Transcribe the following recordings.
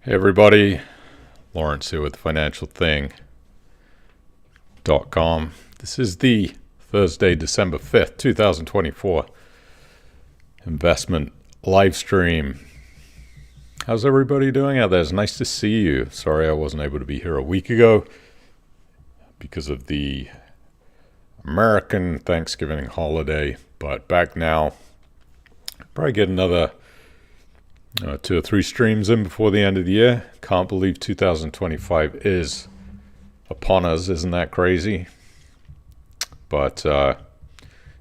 Hey everybody, Lawrence here with financialthing.com. This is the Thursday, December 5th, 2024 investment live stream. How's everybody doing out there? It's nice to see you. Sorry I wasn't able to be here a week ago because of the American Thanksgiving holiday, but back now. Probably get another 2 or 3 streams in before the end of the year. Can't believe 2025 is upon us. Isn't that crazy? But yeah,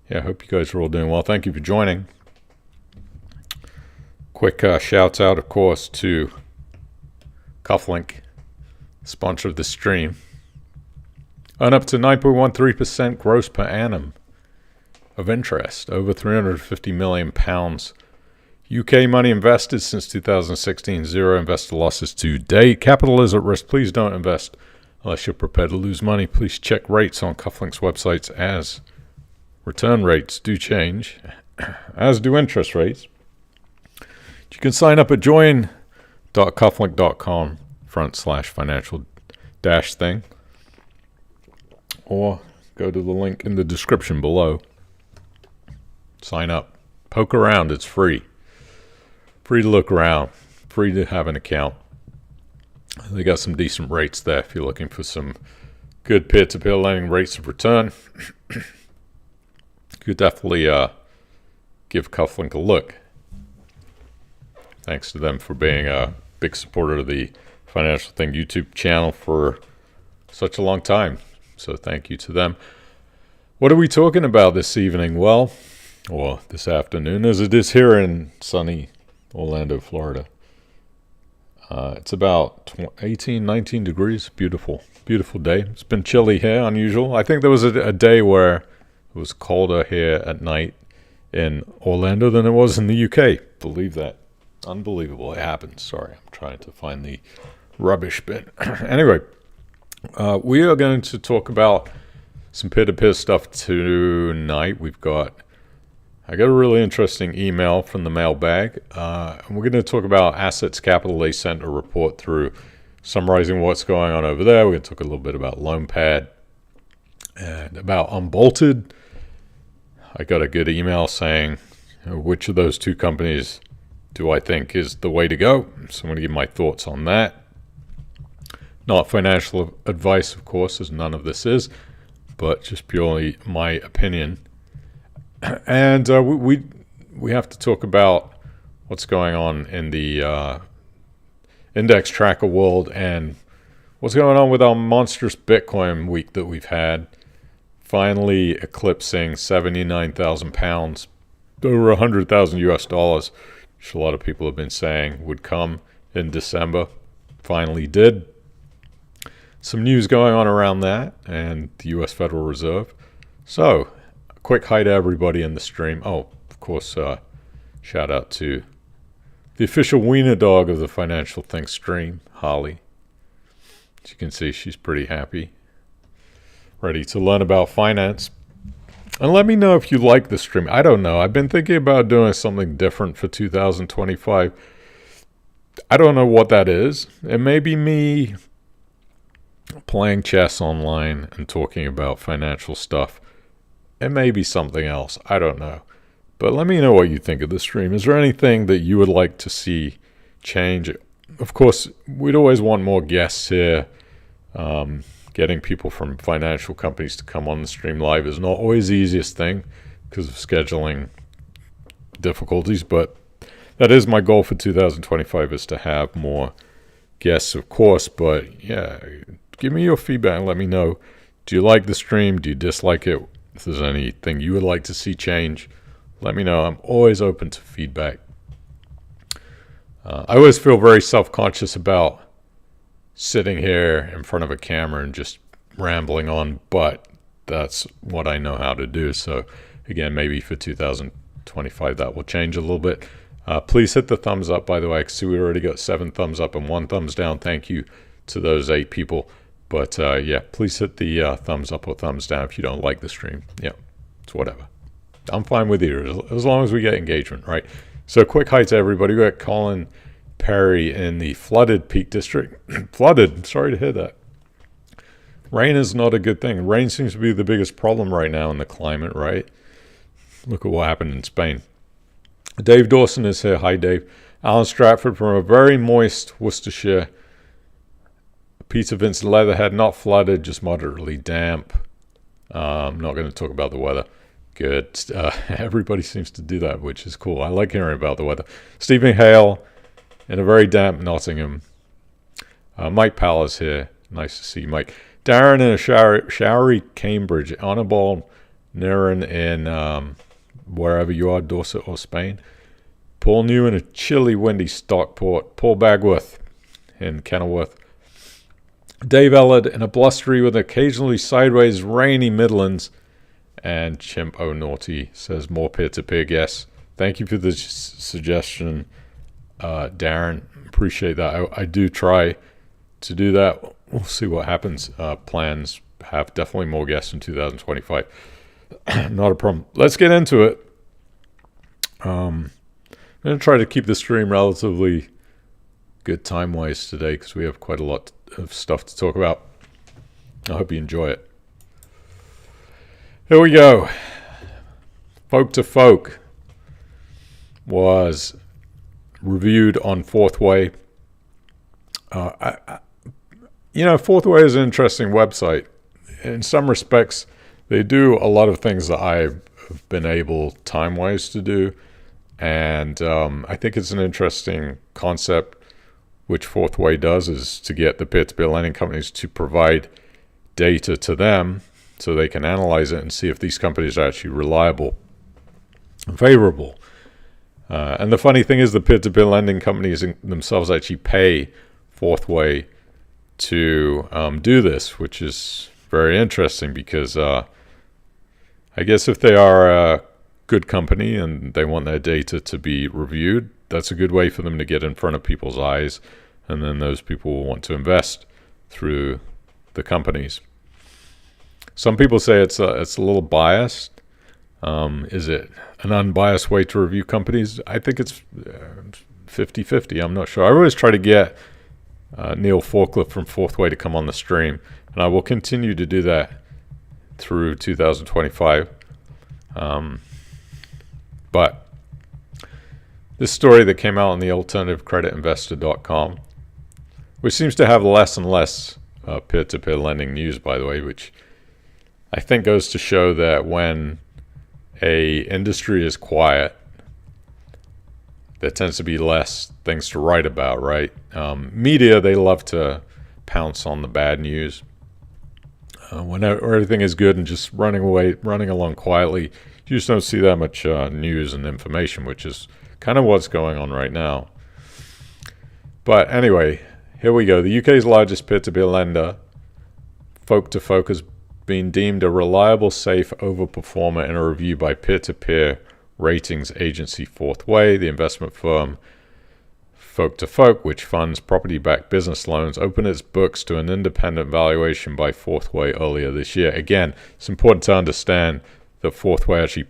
I hope you guys are all doing well. Thank you for joining. Quick shout out, of course, to Cufflink, sponsor of the stream. Earn up to 9.13% gross per annum of interest, over £350 million. UK money invested since 2016, zero investor losses to date. Capital is at risk. Please don't invest unless you're prepared to lose money. Please check rates on Cufflink's websites as return rates do change, as do interest rates. You can sign up at join.cufflink.com/financial-thing or go to the link in the description below. Sign up. Poke around. It's free. Free to look around, free to have an account. They got some decent rates there if you're looking for some good peer-to-peer lending rates of return. You could definitely give Cufflink a look. Thanks to them for being a big supporter of the Financial Thing YouTube channel for such a long time. So thank you to them. What are we talking about this evening? Well, or this afternoon, as it is here in sunny Orlando, Florida. It's about 18, 19 degrees. Beautiful, beautiful day. It's been chilly here, unusual. I think there was a day where it was colder here at night in Orlando than it was in the UK. Believe that. Unbelievable. It happens. Sorry, I'm trying to find the rubbish bin. Anyway, we are going to talk about some peer-to-peer stuff tonight. I got a really interesting email from the mailbag, and we're going to talk about Assets Capital. They sent a report through summarizing what's going on over there. We're going to talk a little bit about LoanPad and about Unbolted. I got a good email saying, which of those two companies do I think is the way to go? So I'm going to give my thoughts on that. Not financial advice, of course, as none of this is, but just purely my opinion. And we have to talk about what's going on in the index tracker world and what's going on with our monstrous Bitcoin week that we've had, finally eclipsing 79,000 pounds, over $100,000 US, which a lot of people have been saying would come in December. Finally did. Some news going on around that and the US Federal Reserve. So, quick hi to everybody in the stream. Oh, of course, shout out to the official wiener dog of the Financial Thing stream, Holly. As you can see, she's pretty happy, ready to learn about finance. And let me know if you like the stream. I don't know. I've been thinking about doing something different for 2025. I don't know what that is. It may be me playing chess online and talking about financial stuff. It may be something else. I don't know. But let me know what you think of the stream. Is there anything that you would like to see change? Of course, we'd always want more guests here. Getting people from financial companies to come on the stream live is not always the easiest thing because of scheduling difficulties. But that is my goal for 2025, is to have more guests, of course. But yeah, give me your feedback and let me know. Do you like the stream? Do you dislike it? If there's anything you would like to see change, let me know. I'm always open to feedback. I always feel very self-conscious about sitting here in front of a camera and just rambling on, but that's what I know how to do. So again, maybe for 2025 that will change a little bit. Please hit the thumbs up, by the way. I see we already got 7 thumbs up and 1 thumbs down. Thank you to those 8 people. But yeah, please hit the thumbs up or thumbs down if you don't like the stream. Yeah, it's whatever. I'm fine with either, as long as we get engagement, right? So quick hi to everybody. We got Colin Perry in the flooded Peak District. Flooded, sorry to hear that. Rain is not a good thing. Rain seems to be the biggest problem right now in the climate, right? Look at what happened in Spain. Dave Dawson is here. Hi, Dave. Alan Stratford from a very moist Worcestershire. Peter Vincent Leatherhead, not flooded, just moderately damp. I'm not going to talk about the weather. Good. Everybody seems to do that, which is cool. I like hearing about the weather. Stephen Hale in a very damp Nottingham. Mike Powell is here. Nice to see you, Mike. Darren in a showery Cambridge. Anibal Niren in wherever you are, Dorset or Spain. Paul New in a chilly, windy Stockport. Paul Bagworth in Kenilworth. Dave Ellard in a blustery with occasionally sideways rainy Midlands. And Chimp O'Naughty says more peer-to-peer guests. Thank you for the suggestion, Darren. Appreciate that. I do try to do that. We'll see what happens. Plans have definitely more guests in 2025. Not a problem. Let's get into it. I'm going to try to keep the stream relatively good time-wise today because we have quite a lot of stuff to talk about. I hope you enjoy it. Here we go. Folk to Folk was reviewed on Fourth Way. Fourth Way is an interesting website. In some respects, they do a lot of things that I've been able time-wise to do. And I think it's an interesting concept, which Fourth Way does, is to get the peer-to-peer lending companies to provide data to them so they can analyze it and see if these companies are actually reliable and favorable. And the funny thing is the peer-to-peer lending companies themselves actually pay Fourth Way to do this, which is very interesting because I guess if they are a good company and they want their data to be reviewed, that's a good way for them to get in front of people's eyes, and then those people will want to invest through the companies. Some people say it's a little biased. Is it an unbiased way to review companies? I think it's 50-50. I'm not sure. I always try to get Neil Forklift from Fourth Way to come on the stream, and I will continue to do that through 2025. But this story that came out on the alternativecreditinvestor.com, which seems to have less and less peer-to-peer lending news, by the way, which I think goes to show that when a industry is quiet, there tends to be less things to write about, right? Media, they love to pounce on the bad news. Whenever everything is good and just running along quietly, you just don't see that much news and information, which is kind of what's going on right now. But anyway, here we go. The UK's largest peer-to-peer lender, Folk to Folk, has been deemed a reliable, safe overperformer in a review by peer-to-peer ratings agency Fourth Way. The investment firm Folk to Folk, which funds property-backed business loans, opened its books to an independent valuation by Fourth Way earlier this year. Again, it's important to understand that Fourth Way actually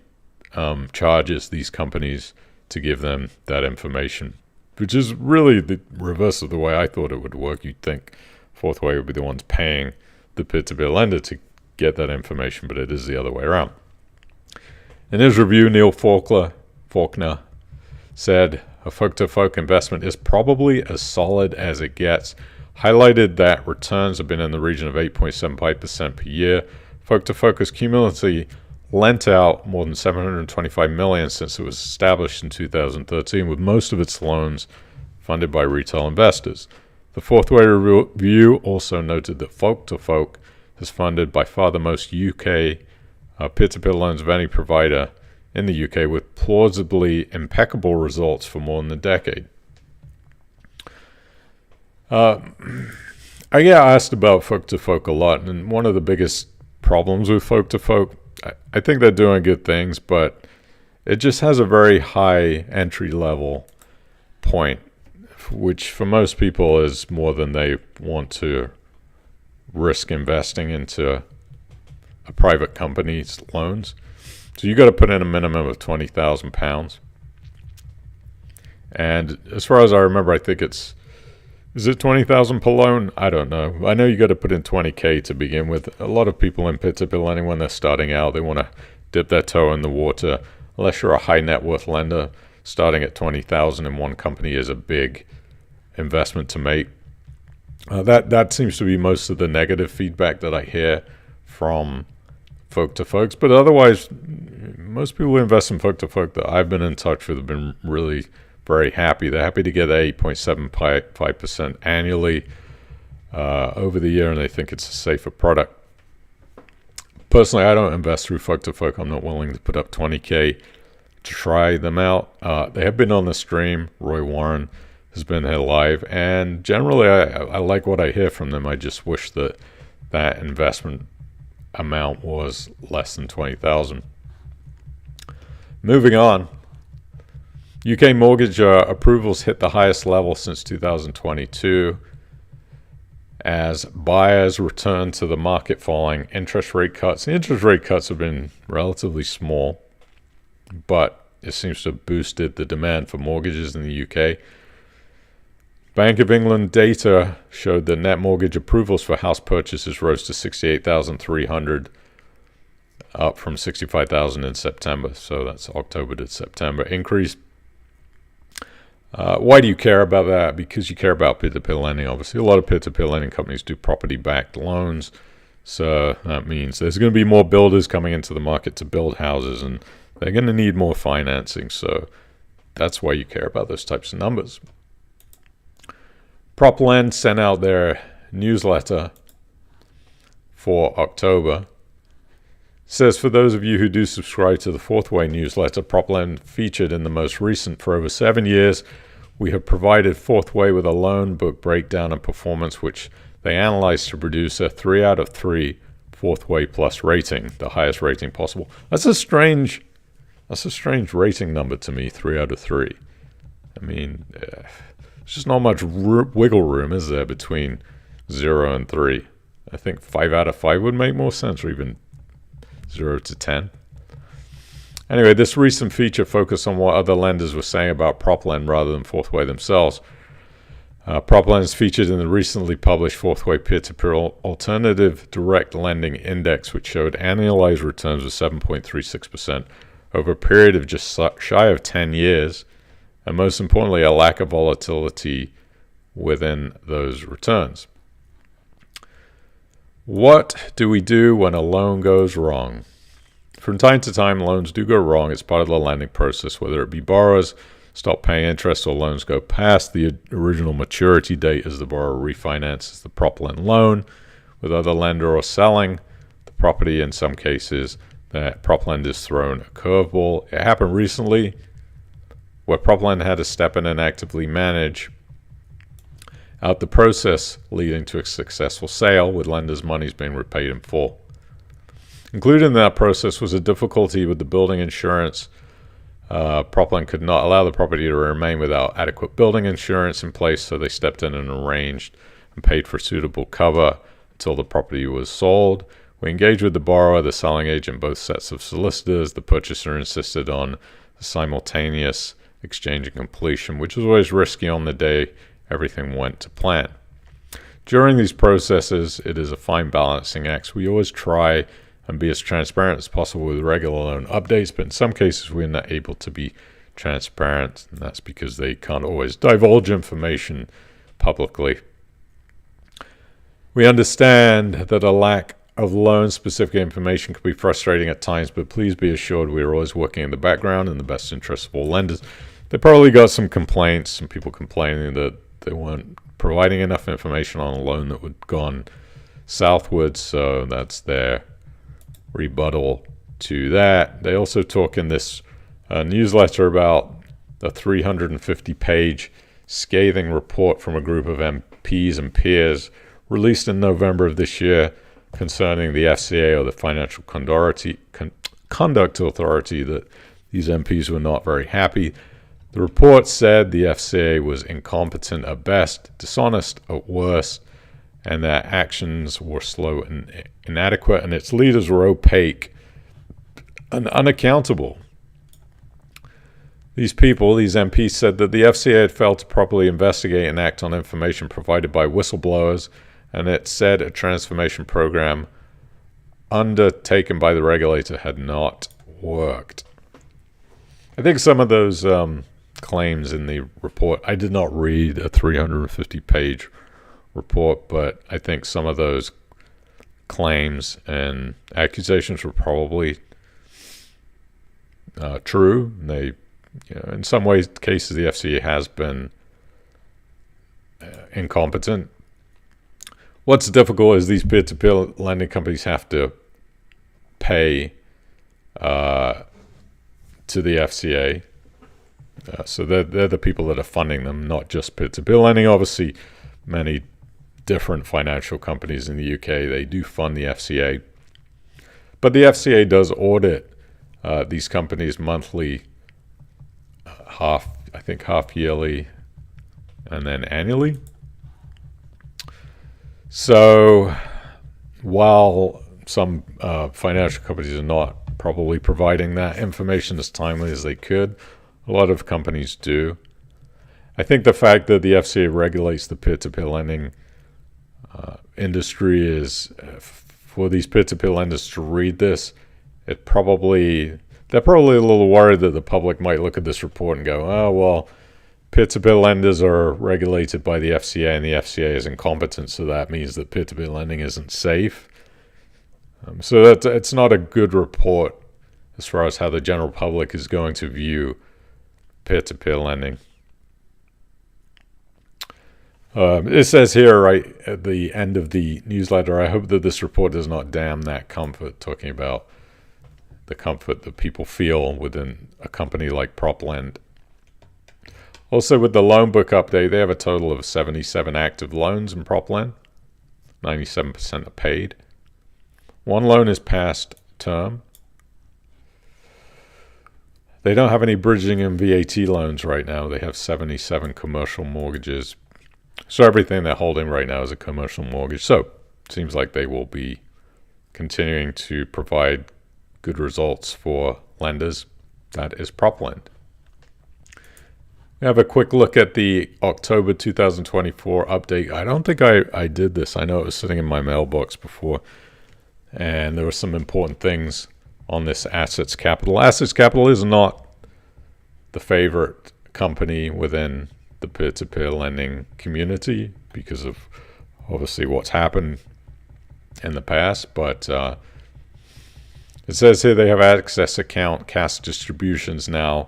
charges these companies to give them that information, which is really the reverse of the way I thought it would work. You'd think Fourth Way would be the ones paying the peer-to-peer lender to get that information, but it is the other way around. In his review, Neil Faulkner said a folk-to-folk investment is probably as solid as it gets, highlighted that returns have been in the region of 8.75% per year. Folk-to-folk has cumulatively lent out more than $725 million since it was established in 2013, with most of its loans funded by retail investors. The Fourth Way review also noted that Folk to Folk has funded by far the most UK peer-to-peer loans of any provider in the UK, with plausibly impeccable results for more than a decade. I get asked about Folk to Folk a lot, and one of the biggest problems with Folk to Folk, I think they're doing good things, but it just has a very high entry level point, which for most people is more than they want to risk investing into a private company's loans. So you got to put in a minimum of £20,000. And as far as I remember, I think is it 20,000 per loan? I don't know. I know you got to put in 20K to begin with. A lot of people in P2P lending, when they're starting out, they want to dip their toe in the water. Unless you're a high net worth lender, starting at 20,000 in one company is a big investment to make. That seems to be most of the negative feedback that I hear from folk to folks. But otherwise, most people who invest in folk to folk that I've been in touch with have been really very happy. They're happy to get 8.75% annually over the year, and they think it's a safer product. Personally, I don't invest through folk to folk. I'm not willing to put up 20K to try them out. They have been on the stream. Roy Warren has been here live, and generally I like what I hear from them. I just wish that investment amount was less than 20,000. Moving on. UK mortgage approvals hit the highest level since 2022 as buyers return to the market following interest rate cuts. The interest rate cuts have been relatively small, but it seems to have boosted the demand for mortgages in the UK. Bank of England data showed that net mortgage approvals for house purchases rose to 68,300, up from 65,000 in September. So that's October to September increase. Why do you care about that? Because you care about peer-to-peer lending, obviously. A lot of peer-to-peer lending companies do property-backed loans. So that means there's going to be more builders coming into the market to build houses, and they're going to need more financing. So that's why you care about those types of numbers. PropLend sent out their newsletter for October. It says, for those of you who do subscribe to the Fourth Way newsletter, PropLend featured in the most recent. For over 7 years, we have provided Fourth Way with a loan book breakdown and performance, which they analyzed to produce a 3 out of 3 Fourth Way plus rating, the highest rating possible. That's a strange rating number to me, 3 out of 3. I mean, there's just not much wiggle room, is there, between 0 and 3? I think 5 out of 5 would make more sense, or even 0 to 10. Anyway, this recent feature focused on what other lenders were saying about PropLend rather than Fourth Way themselves. PropLend is featured in the recently published Fourth Way Peer-to-Peer Alternative Direct Lending Index, which showed annualized returns of 7.36% over a period of just shy of 10 years, and most importantly, a lack of volatility within those returns. What do we do when a loan goes wrong? From time to time, loans do go wrong. It's part of the lending process, whether it be borrowers stop paying interest or loans go past the original maturity date as the borrower refinances the PropLend loan with other lender, or selling the property. In some cases, that PropLend is thrown a curveball. It happened recently where PropLend had to step in and actively manage out the process, leading to a successful sale with lenders' monies being repaid in full. Included in that process was a difficulty with the building insurance. PropLend could not allow the property to remain without adequate building insurance in place, so they stepped in and arranged and paid for suitable cover until the property was sold. We engaged with the borrower, the selling agent, both sets of solicitors. The purchaser insisted on the simultaneous exchange and completion, which was always risky on the day everything went to plan. During these processes, it is a fine balancing act. We always try and be as transparent as possible with regular loan updates, but in some cases we're not able to be transparent, and that's because they can't always divulge information publicly. We understand that a lack of loan-specific information can be frustrating at times, but please be assured we are always working in the background in the best interest of all lenders. They probably got some complaints, some people complaining that they weren't providing enough information on a loan that would gone southwards, so that's their rebuttal to that. They also talk in this newsletter about a 350-page scathing report from a group of MPs and peers released in November of this year concerning the FCA, or the Financial Conduct Authority, that these MPs were not very happy. The report said the FCA was incompetent at best, dishonest at worst, and that actions were slow and inadequate, and its leaders were opaque and unaccountable. These MPs, said that the FCA had failed to properly investigate and act on information provided by whistleblowers, and it said a transformation program undertaken by the regulator had not worked. I think some of those claims in the report, I did not read a 350-page report, but I think some of those claims and accusations were probably true. They, in some cases, the FCA has been incompetent. What's difficult is these peer-to-peer lending companies have to pay to the FCA. So they're the people that are funding them, not just peer-to-peer lending. Obviously, many different financial companies in the UK, they do fund the FCA. But the FCA does audit these companies monthly, half yearly, and then annually. So while some financial companies are not probably providing that information as timely as they could, a lot of companies do. I think the fact that the FCA regulates the peer-to-peer lending industry is, for these peer-to-peer lenders to read this, they're probably a little worried that the public might look at this report and go, oh, well, peer-to-peer lenders are regulated by the FCA and the FCA is incompetent, so that means that peer-to-peer lending isn't safe. So it's not a good report as far as how the general public is going to view peer-to-peer lending. It says here, right at the end of the newsletter, I hope that this report does not damn that comfort, talking about the comfort that people feel within a company like PropLend. Also, with the loan book update, they have a total of 77 active loans in PropLend. 97% are paid. One loan is past term. They don't have any bridging and VAT loans right now. They have 77 commercial mortgages. So everything they're holding right now is a commercial mortgage. So it seems like they will be continuing to provide good results for lenders. That is PropLend. We have a quick look at the October 2024 update. I don't think I did this. I know it was sitting in my mailbox before. And there were some important things on this Assets Capital. Assets Capital is not the favorite company within the peer-to-peer lending community because of obviously what's happened in the past. But it says here they have access account cash distributions now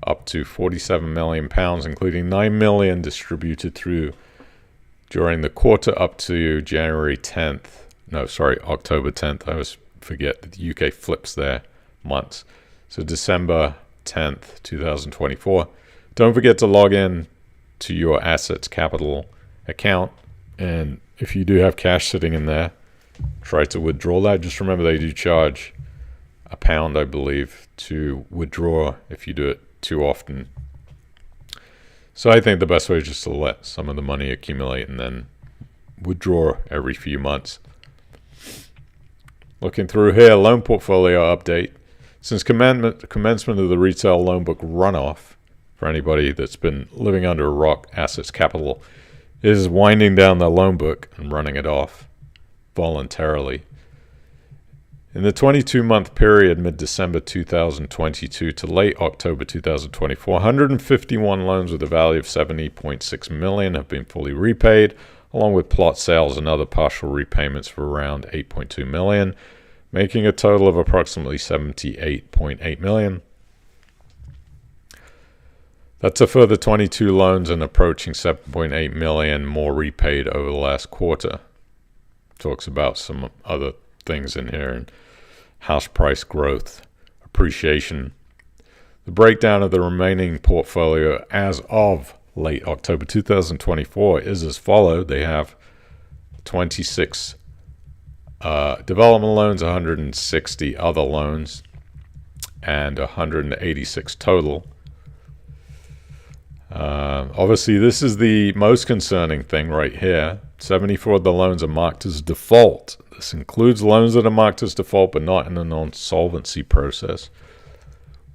up to £47 million, including £9 million distributed during the quarter up to October 10th. I always forget that the UK flips their months. So December 10th, 2024. Don't forget to log in to your Assets Capital account. And if you do have cash sitting in there, try to withdraw that. Just remember they do charge £1, I believe, to withdraw if you do it too often. So I think the best way is just to let some of the money accumulate and then withdraw every few months. Looking through here, loan portfolio update. Since commencement of the retail loan book runoff, for anybody that's been living under a rock, Assets Capital is winding down the loan book and running it off voluntarily. In the 22-month period, mid-December 2022 to late October 2024, 151 loans with a value of $70.6 million have been fully repaid, along with plot sales and other partial repayments for around $8.2 million, making a total of approximately $78.8 million. That's a further 22 loans and approaching $7.8 million more repaid over the last quarter. Talks about some other things in here, and house price growth, appreciation. The breakdown of the remaining portfolio as of late October 2024 is as follows. They have 26 development loans, 160 other loans, and 186 total. Obviously, this is the most concerning thing right here. 74 of the loans are marked as default. This includes loans that are marked as default but not in a non-solvency process.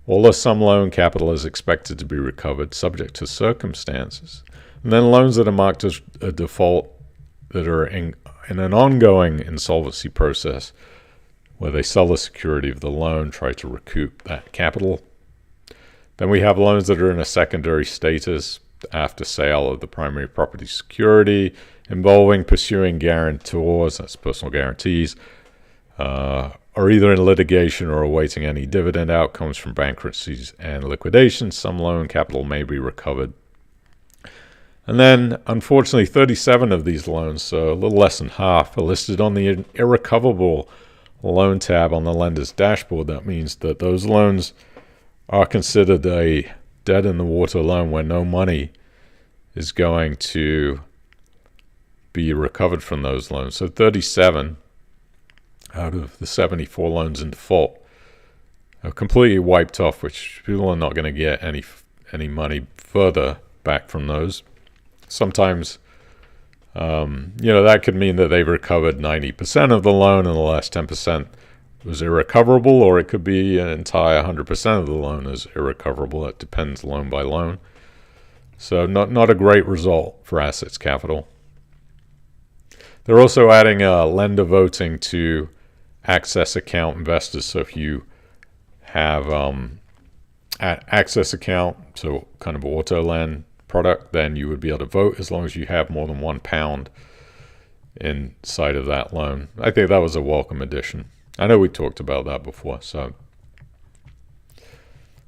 All the sum loan capital is expected to be recovered subject to circumstances. And then loans that are marked as a default that are in an ongoing insolvency process where they sell the security of the loan, try to recoup that capital. Then we have loans that are in a secondary status after sale of the primary property security, involving pursuing guarantors, that's personal guarantees, are either in litigation or awaiting any dividend outcomes from bankruptcies and liquidations. Some loan capital may be recovered. And then, unfortunately, 37 of these loans, so a little less than half, are listed on the irrecoverable loan tab on the lender's dashboard. That means that those loans are considered a dead-in-the-water loan where no money is going to be recovered from those loans. So 37 out of the 74 loans in default are completely wiped off, which people are not going to get any money further back from those. Sometimes, that could mean that they've recovered 90% of the loan and the last 10% was irrecoverable, or it could be an entire 100% of the loan is irrecoverable. It depends loan by loan. So not a great result for assets capital. They're also adding lender voting to access account investors. So if you have access account, so kind of auto lend product, then you would be able to vote as long as you have more than £1 inside of that loan. I think that was a welcome addition. I know we talked about that before. So,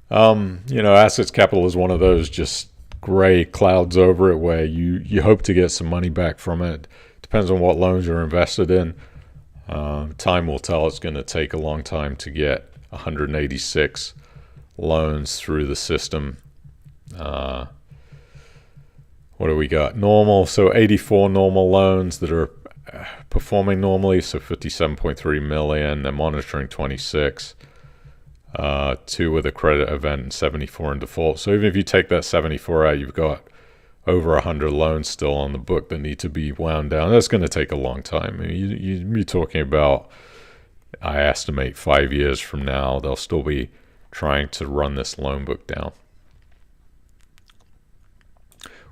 assets capital is one of those just gray clouds over it where you hope to get some money back from it. Depends on what loans you're invested in. Time will tell. It's going to take a long time to get 186 loans through the system. What do we got? Normal, so 84 normal loans that are performing normally, so 57.3 million. They're monitoring 26. 2 with a credit event and 74 in default. So even if you take that 74 out, you've got over 100 loans still on the book that need to be wound down. That's going to take a long time. I mean, you're talking about, I estimate 5 years from now, they'll still be trying to run this loan book down.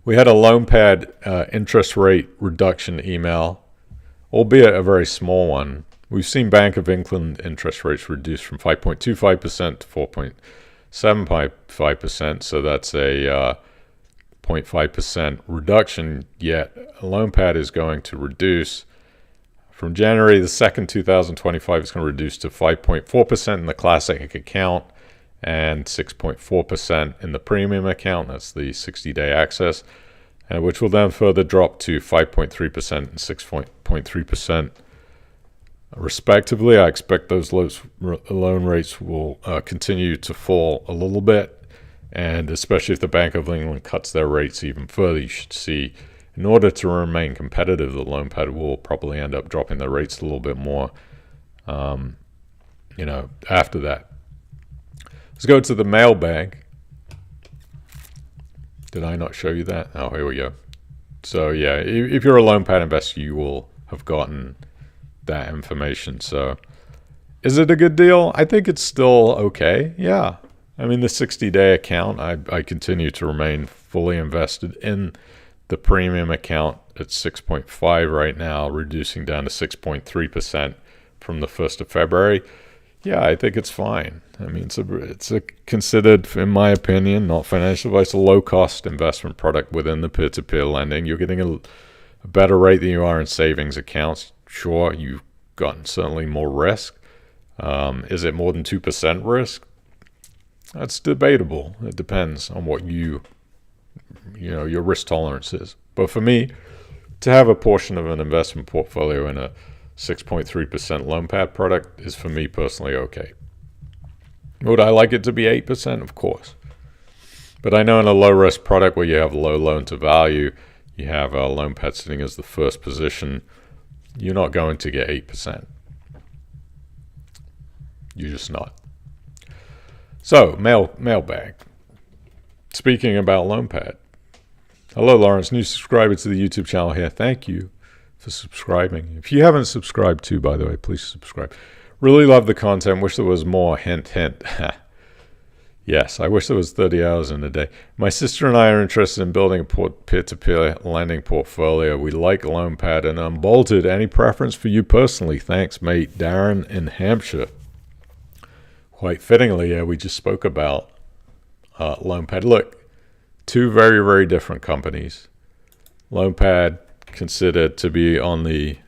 We had a LoanPad interest rate reduction email, albeit a very small one. We've seen Bank of England interest rates reduced from 5.25% to 4.75%, so that's a 0.5% reduction, yet LoanPad is going to reduce from January the 2nd, 2025, it's going to reduce to 5.4% in the classic account and 6.4% in the premium account. That's the 60-day access, which will then further drop to 5.3% and 6.3% respectively. I expect those loan rates will continue to fall a little bit, and especially if the Bank of England cuts their rates even further, you should see, in order to remain competitive, the LoanPad will probably end up dropping the rates a little bit more after that. Let's go to the mailbag. Did I not show you that? Oh, here we go. So yeah, if you're a LoanPad investor, you will have gotten that information. So is it a good deal? I think it's still okay. Yeah. I mean, the 60-day account, I continue to remain fully invested in the premium account at 6.5 right now, reducing down to 6.3% from the 1st of February. Yeah, I think it's fine. I mean, it's a considered, in my opinion, not financial advice, a low-cost investment product within the peer-to-peer lending. You're getting a better rate than you are in savings accounts. Sure, you've gotten certainly more risk. Is it more than 2% risk? That's debatable. It depends on what your risk tolerance is. But for me, to have a portion of an investment portfolio in a 6.3% LoanPad product is, for me personally, okay. Would I like it to be 8%? Of course. But I know in a low-risk product where you have low loan-to-value, you have a LoanPad sitting as the first position, you're not going to get 8%. You're just not. So, mailbag. Speaking about LoanPad. Hello, Lawrence, new subscriber to the YouTube channel here. Thank you for subscribing. If you haven't subscribed too, by the way, please subscribe. Really love the content. Wish there was more. Hint, hint. Yes, I wish there was 30 hours in a day. My sister and I are interested in building a peer-to-peer lending portfolio. We like LoanPad and Unbolted. Any preference for you personally? Thanks, mate. Darren in Hampshire. Quite fittingly, yeah, we just spoke about LoanPad. Look, two very, very different companies. LoanPad considered to be on the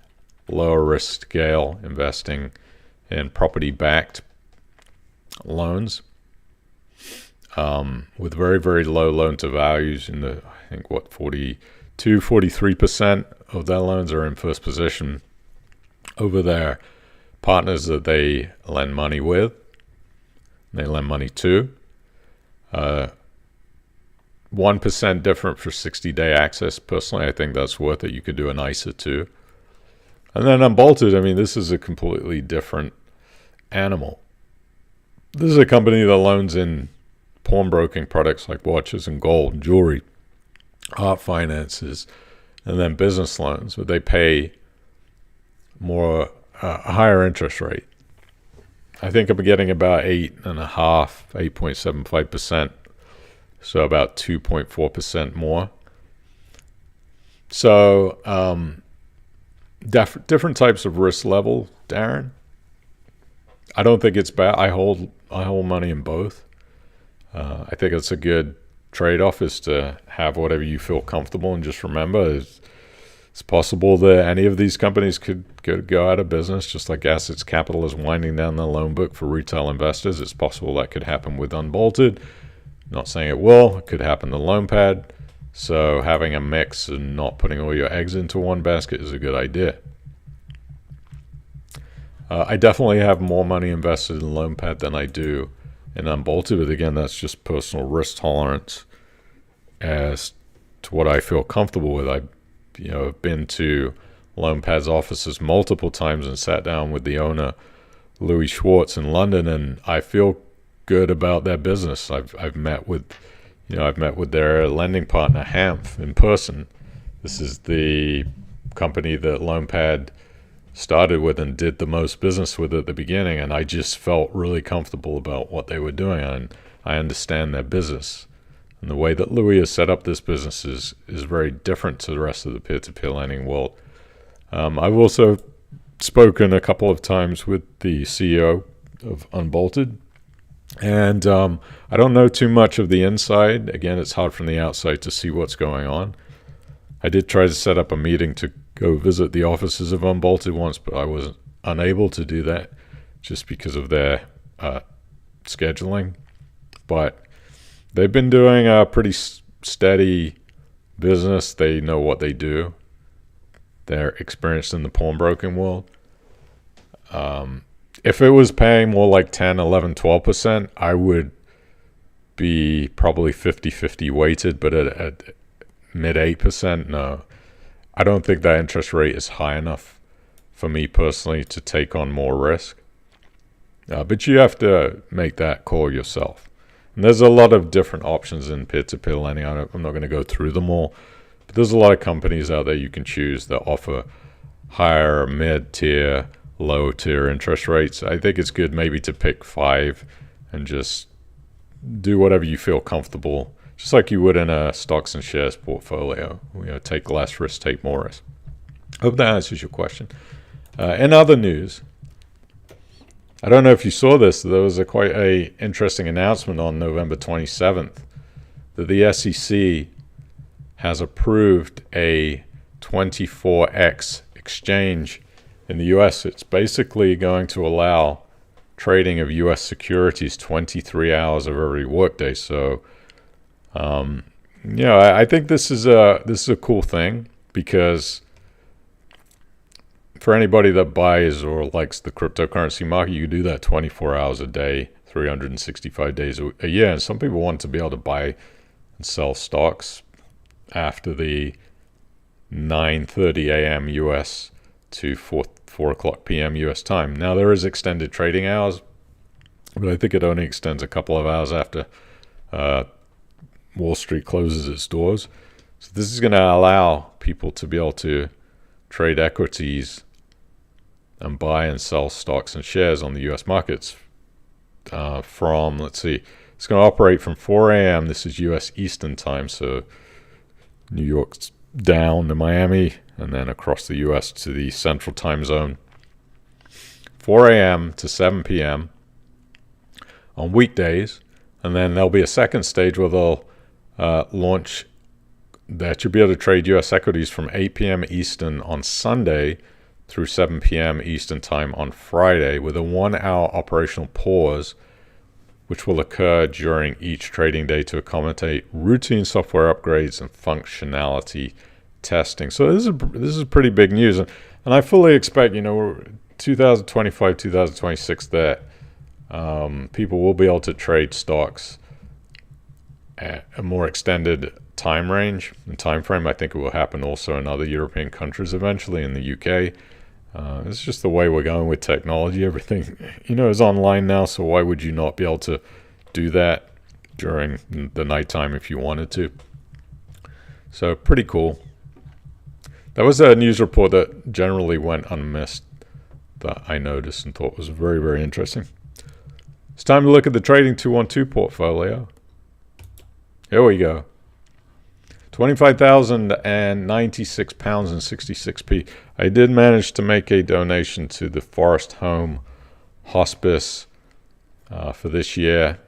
lower risk scale, investing in property-backed loans. With very, very low loan to values in the, I think, 43% of their loans are in first position over their partners that they lend money with, they lend money to. 1% different for 60-day access. Personally, I think that's worth it. You could do an ISA too. And then Unbolted, I mean, this is a completely different animal. This is a company that loans in pawnbroking products like watches and gold and jewelry, art finances, and then business loans, where they pay a higher interest rate. I think I'm getting about 8.75%, so about 2.4% more. So different types of risk level, Darren. I don't think it's bad. I hold money in both. I think it's a good trade-off, is to have whatever you feel comfortable, and just remember it's possible that any of these companies could go out of business, just like Assets Capital is winding down the loan book for retail investors. It's possible that could happen with Unbolted. Not saying it will. It could happen to LoanPad. So having a mix and not putting all your eggs into one basket is a good idea. I definitely have more money invested in LoanPad than I do in Unbolted, but again, that's just personal risk tolerance as to what I feel comfortable with. I've been to LoanPad's offices multiple times and sat down with the owner, Louis Schwartz, in London, and I feel good about their business. I've met with their lending partner, Hanf, in person. This is the company that LoanPad started with and did the most business with at the beginning, and I just felt really comfortable about what they were doing, and I understand their business. And the way that Louis has set up this business is very different to the rest of the peer-to-peer lending world. I've also spoken a couple of times with the CEO of Unbolted, and I don't know too much of the inside. Again, it's hard from the outside to see what's going on. I did try to set up a meeting to go visit the offices of Unbolted once, but I was unable to do that just because of their scheduling. But they've been doing a pretty steady business. They know what they do. They're experienced in the pawnbroking world. If it was paying more like 10, 11, 12%, I would be probably 50-50 weighted, but at mid 8%, no. I don't think that interest rate is high enough for me personally to take on more risk. But you have to make that call yourself. And there's a lot of different options in peer-to-peer lending. I'm not going to go through them all. But there's a lot of companies out there you can choose that offer higher, mid-tier, low-tier interest rates. I think it's good maybe to pick 5 and just do whatever you feel comfortable, just like you would in a stocks and shares portfolio. Take less risk, take more risk. Hope that answers your question. In other news, I don't know if you saw this. There was quite a interesting announcement on November 27th that the SEC has approved a 24x exchange in the U.S. It's basically going to allow trading of U.S. securities 23 hours of every workday. So, I think this is a cool thing, because for anybody that buys or likes the cryptocurrency market, you do that 24 hours a day, 365 days a year. And some people want to be able to buy and sell stocks after the 9:30 a.m. U.S. to 4 o'clock p.m. U.S. time. Now, there is extended trading hours, but I think it only extends a couple of hours after Wall Street closes its doors. So this is going to allow people to be able to trade equities and buy and sell stocks and shares on the U.S. markets from, It's going to operate from 4 a.m. This is U.S. Eastern time, so New York's down to Miami, and then across the U.S. to the Central Time Zone. 4 a.m. to 7 p.m. on weekdays, and then there'll be a second stage where they'll launch that you'll be able to trade U.S. equities from 8 p.m. Eastern on Sunday through 7 p.m. Eastern time on Friday, with a 1-hour operational pause, which will occur during each trading day to accommodate routine software upgrades and functionality testing. So this is pretty big news, and I fully expect, 2025, 2026 that people will be able to trade stocks at a more extended time range and time frame. I think it will happen also in other European countries eventually, in the UK. It's just the way we're going with technology. Everything, is online now, so why would you not be able to do that during the nighttime if you wanted to? So pretty cool. That was a news report that generally went unmissed that I noticed and thought was very, very interesting. It's time to look at the Trading 212 portfolio. Here we go. £25,096 and 66p. I did manage to make a donation to the Forest Home Hospice for this year.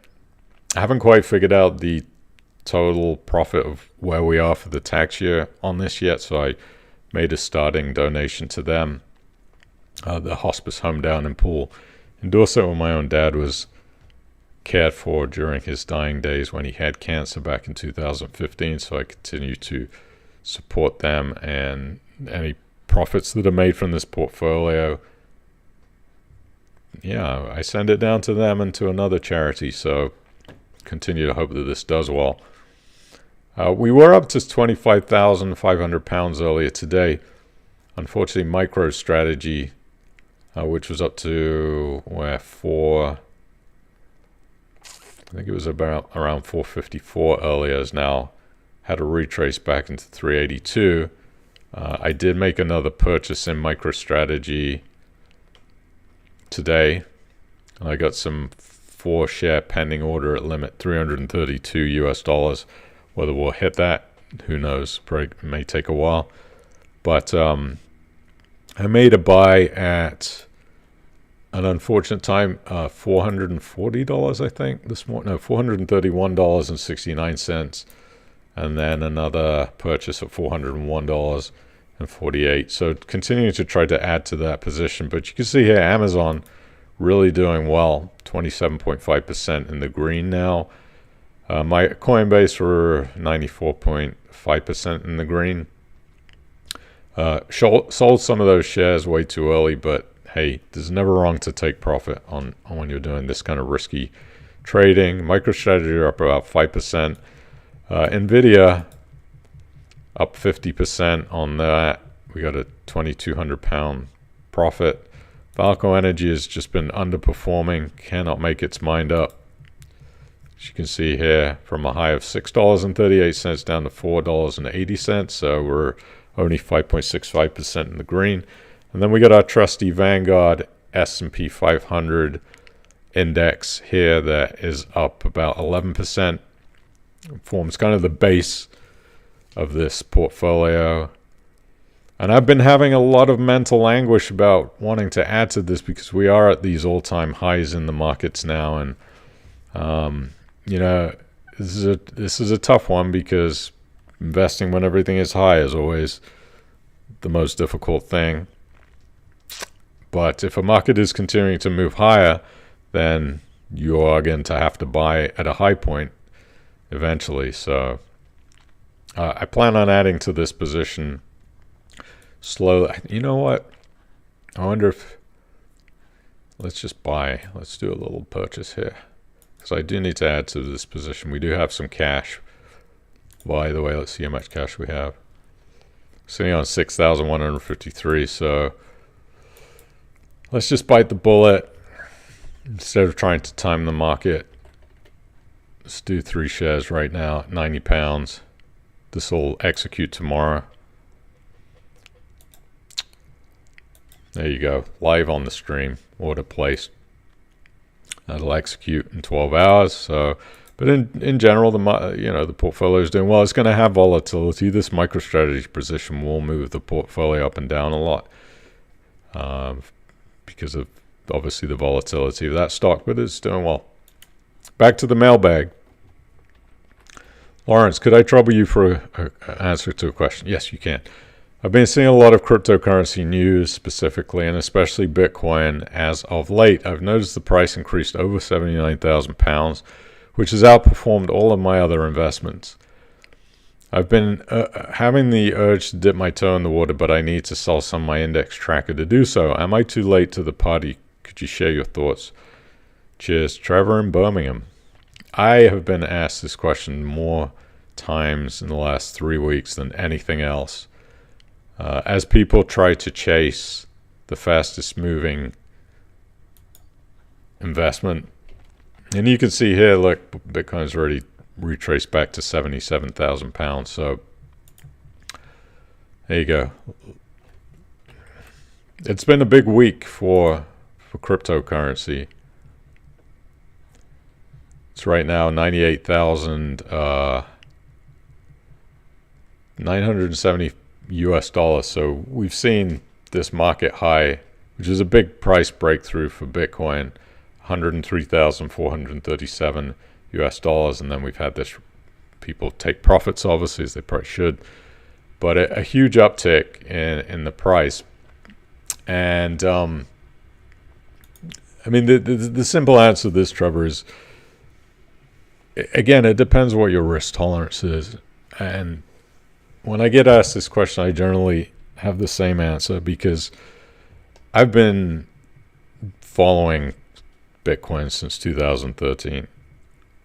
I haven't quite figured out the total profit of where we are for the tax year on this yet, so I made a starting donation to them. The hospice home down in Poole. And also when my own dad was cared for during his dying days when he had cancer back in 2015, so I continue to support them, and any profits that are made from this portfolio, I send it down to them and to another charity, so continue to hope that this does well. We were up to £25,500 earlier today. Unfortunately, MicroStrategy, which was up to I think it was around 454 earlier, is now had a retrace back into 382. I did make another purchase in MicroStrategy today, and I got some 4-share pending order at limit $332. Whether we'll hit that, who knows? Probably may take a while. But I made a buy at an unfortunate time, $440, I think, this morning. No, $431.69. And then another purchase at $401.48. So continuing to try to add to that position. But you can see here, Amazon really doing well, 27.5% in the green now. My Coinbase were 94.5% in the green. Sold some of those shares way too early, but hey, there's never wrong to take profit on when you're doing this kind of risky trading. MicroStrategy are up about 5%. NVIDIA up 50% on that. We got a £2,200 profit. Valco Energy has just been underperforming, cannot make its mind up. As you can see here, from a high of $6.38 down to $4.80, so we're only 5.65% in the green. And then we got our trusty Vanguard S&P 500 index here that is up about 11%. Forms kind of the base of this portfolio. And I've been having a lot of mental anguish about wanting to add to this because we are at these all-time highs in the markets now. And, this is a tough one because investing when everything is high is always the most difficult thing. But if a market is continuing to move higher, then you are going to have to buy at a high point eventually. So I plan on adding to this position slowly. You know what? I wonder if... Let's just buy. Let's do a little purchase here. Because I do need to add to this position. We do have some cash. By the way, let's see how much cash we have. Sitting on 6,153, so... Let's just bite the bullet instead of trying to time the market. Let's do 3 shares right now at £90. This will execute tomorrow. There you go. Live on the stream. Order placed. That'll execute in 12 hours. So But in general, the portfolio is doing well. It's going to have volatility. This MicroStrategy position will move the portfolio up and down a lot because of obviously the volatility of that stock, but it's doing well. Back to the mailbag. Lawrence, could I trouble you for an answer to a question? Yes, you can. I've been seeing a lot of cryptocurrency news specifically, and especially Bitcoin as of late. I've noticed the price increased over £79,000, which has outperformed all of my other investments. I've been having the urge to dip my toe in the water, but I need to sell some of my index tracker to do so. Am I too late to the party? Could you share your thoughts? Cheers, Trevor in Birmingham. I have been asked this question more times in the last 3 weeks than anything else. As people try to chase the fastest moving investment. And you can see here, look, Bitcoin's already retraced back to £77,000. So there you go. It's been a big week for cryptocurrency. It's right now 98,970 US dollars. So we've seen this market high, which is a big price breakthrough for Bitcoin, 103,437 US dollars. And then we've had this, people take profits, obviously, as they probably should, but a huge uptick in the price. And I mean, the simple answer to this, Trevor, is, again, it depends what your risk tolerance is. And when I get asked this question, I generally have the same answer because I've been following Bitcoin since 2013.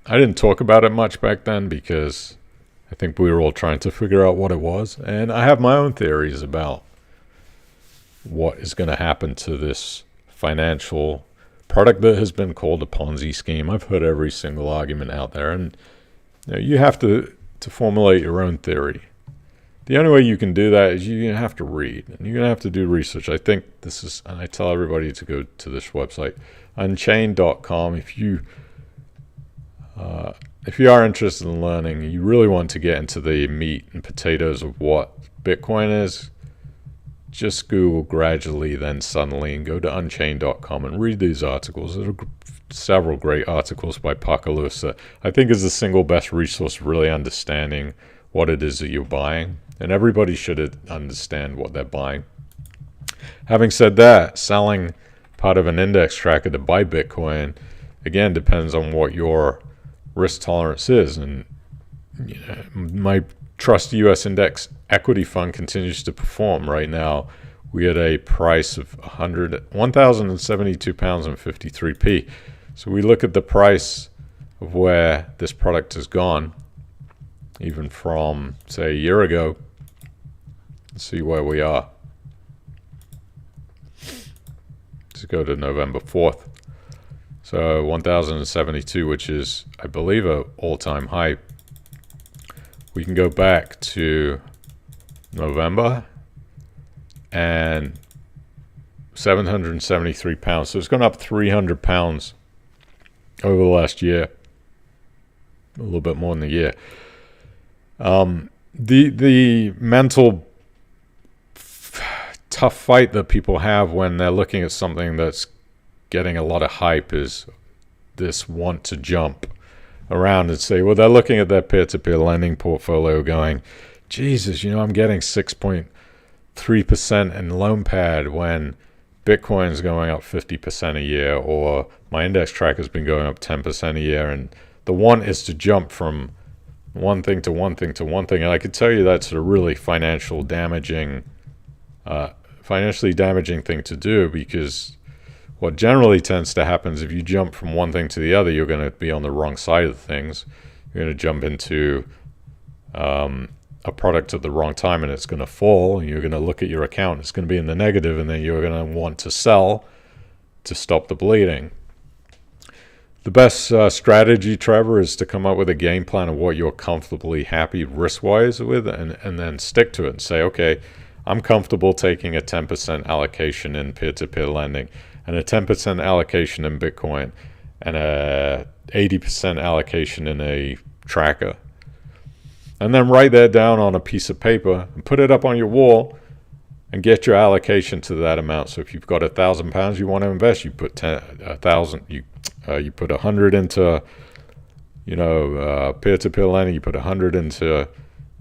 I didn't talk about it much back then because I think we were all trying to figure out what it was. And I have my own theories about what is going to happen to this financial product that has been called a Ponzi scheme. I've heard every single argument out there, and you have to formulate your own theory. The only way you can do that is you're going to have to read, and you're going to have to do research. I think this is, and I tell everybody to go to this website, unchained.com. If you are interested in learning, you really want to get into the meat and potatoes of what Bitcoin is, just Google gradually, then suddenly, and go to unchained.com and read these articles. There are several great articles by Parker Lewis that I think is the single best resource really understanding what it is that you're buying. And everybody should understand what they're buying. Having said that, selling part of an index tracker to buy Bitcoin, again, depends on what your risk tolerance is. And my Trust US Index Equity Fund continues to perform. Right now, we had a price of £1,072.53. So we look at the price of where this product has gone, even from, say, a year ago. Let's see where we are. Let's go to November 4th. So 1,072, which is, I believe, an all-time high. We can go back to November and £773. So it's gone up £300 over the last year, a little bit more than a year. The mental tough fight that people have when they're looking at something that's getting a lot of hype is this want to jump around and say, well, they're looking at their peer-to-peer lending portfolio going, Jesus, I'm getting 6.3% in loan pad when Bitcoin's going up 50% a year, or my index tracker's been going up 10% a year. And the want is to jump from one thing to one thing to one thing. And I could tell you that's a really financially damaging thing to do, because what generally tends to happen is if you jump from one thing to the other, you're going to be on the wrong side of things. You're going to jump into a product at the wrong time, and it's going to fall, and you're going to look at your account, it's going to be in the negative, and then you're going to want to sell to stop the bleeding. The best strategy, Trevor, is to come up with a game plan of what you're comfortably happy risk-wise with, and then stick to it and say, okay, I'm comfortable taking a 10% allocation in peer-to-peer lending and a 10% allocation in Bitcoin. and a 80% allocation in a tracker. And then write that down on a piece of paper and put it up on your wall and get your allocation to that amount. So if you've got £1,000 you want to invest, you put 1,000. You put 100 into peer-to-peer lending. You put 100 into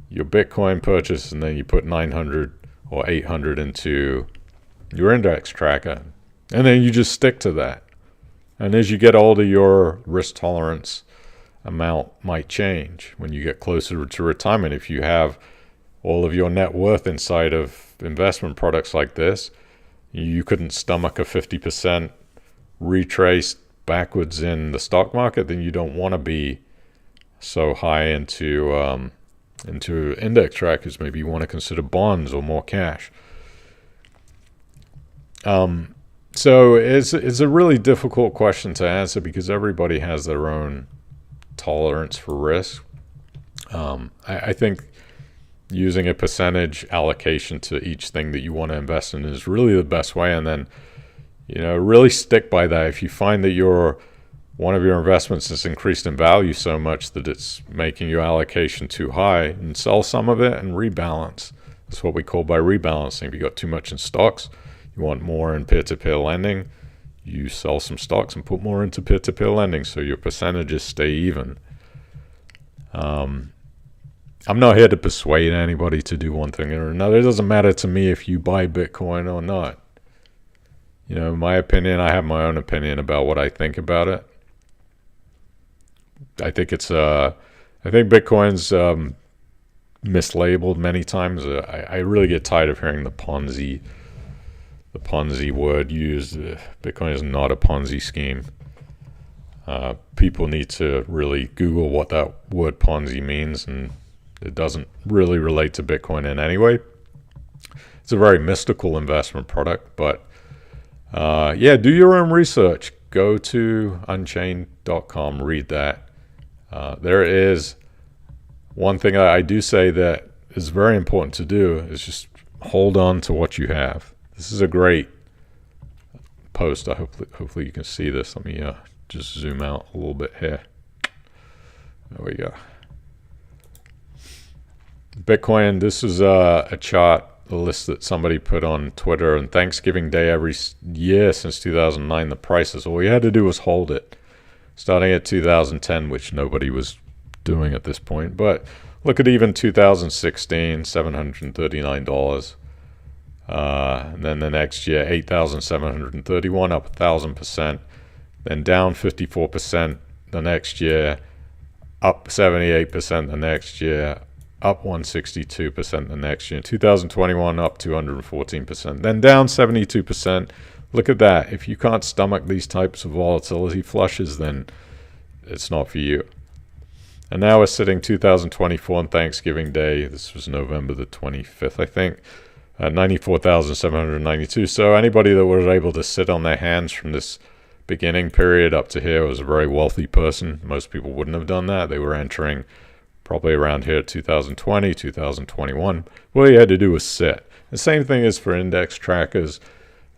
your Bitcoin purchase, and then you put 900 or 800 into your index tracker, and then you just stick to that. And as you get older, your risk tolerance amount might change when you get closer to retirement. If you have all of your net worth inside of investment products like this, you couldn't stomach a 50% retrace backwards in the stock market, then you don't want to be so high into index trackers. Maybe you want to consider bonds or more cash. So it's a really difficult question to answer because everybody has their own tolerance for risk. I think using a percentage allocation to each thing that you want to invest in is really the best way. And then, really stick by that. If you find that one of your investments has increased in value so much that it's making your allocation too high, and sell some of it and rebalance. That's what we call by rebalancing. If you got too much in stocks, you want more in peer-to-peer lending, you sell some stocks and put more into peer-to-peer lending so your percentages stay even. I'm not here to persuade anybody to do one thing or another. It doesn't matter to me if you buy Bitcoin or not. My opinion, I have my own opinion about what I think about it. I think Bitcoin's mislabeled many times. I really get tired of hearing the Ponzi word used. Bitcoin is not a Ponzi scheme. People need to really Google what that word Ponzi means, and it doesn't really relate to Bitcoin in any way. It's a very mystical investment product, but do your own research. Go to unchained.com, read that. There is one thing I do say that is very important to do is just hold on to what you have. This is a great post. Hopefully you can see this. Let me just zoom out a little bit here. There we go. Bitcoin, this is a chart, a list that somebody put on Twitter. On Thanksgiving Day every year since 2009, the prices, all you had to do was hold it. Starting at 2010, which nobody was doing at this point. But look at even 2016, $739. And then the next year, 8,731, up 1,000%. Then down 54% the next year, up 78% the next year, up 162% the next year. 2021, up 214%. Then down 72%. Look at that. If you can't stomach these types of volatility flushes, then it's not for you. And now we're sitting 2024 on Thanksgiving Day. This was November the 25th, I think. 94,792. So anybody that was able to sit on their hands from this beginning period up to here was a very wealthy person. Most people wouldn't have done that. They were entering probably around here 2020, 2021. All you had to do was sit. The same thing is for index trackers.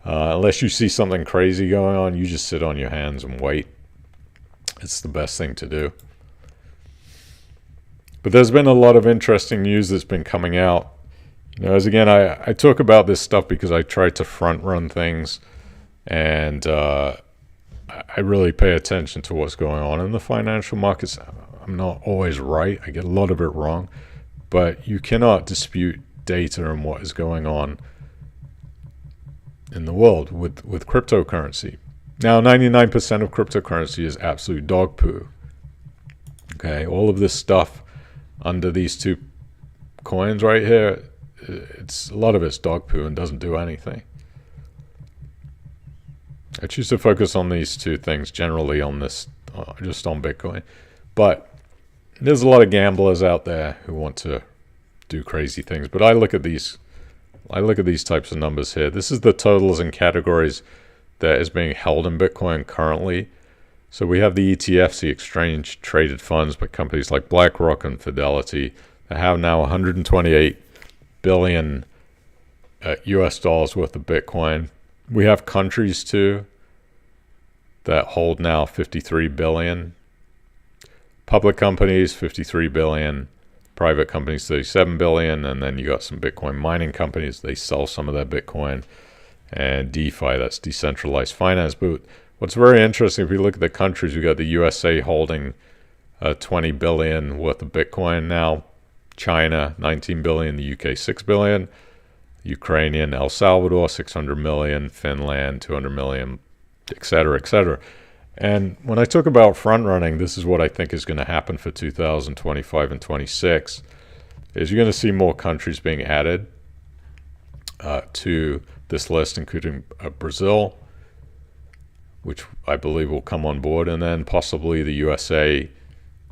Unless you see something crazy going on, you just sit on your hands and wait. It's the best thing to do. But there's been a lot of interesting news that's been coming out. As again, I talk about this stuff because I try to front run things, and I really pay attention to what's going on in the financial markets. I'm not always right. I get a lot of it wrong, but you cannot dispute data and what is going on in the world with cryptocurrency. Now, 99% of cryptocurrency is absolute dog poo. Okay, all of this stuff under these two coins right here, a lot of it's dog poo and doesn't do anything. I choose to focus on these two things generally on this, just on Bitcoin. But there's a lot of gamblers out there who want to do crazy things. But I look at these types of numbers here. This is the totals and categories that is being held in Bitcoin currently. So we have the ETFs, the exchange traded funds by companies like BlackRock and Fidelity that have now 128 billion US dollars worth of Bitcoin. We have countries too that hold now 53 billion. Public companies, 53 billion. Private companies, 37 billion. And then you got some Bitcoin mining companies. They sell some of their Bitcoin. And DeFi, that's decentralized finance. But what's very interesting, if you look at the countries, we got the USA holding 20 billion worth of Bitcoin now. China, 19 billion. The UK, 6 billion. Ukrainian, El Salvador, 600 million. Finland, 200 million, et cetera, et cetera. And when I talk about front running, this is what I think is going to happen for 2025 and 26, is you're going to see more countries being added to this list, including Brazil, which I believe will come on board, and then possibly the USA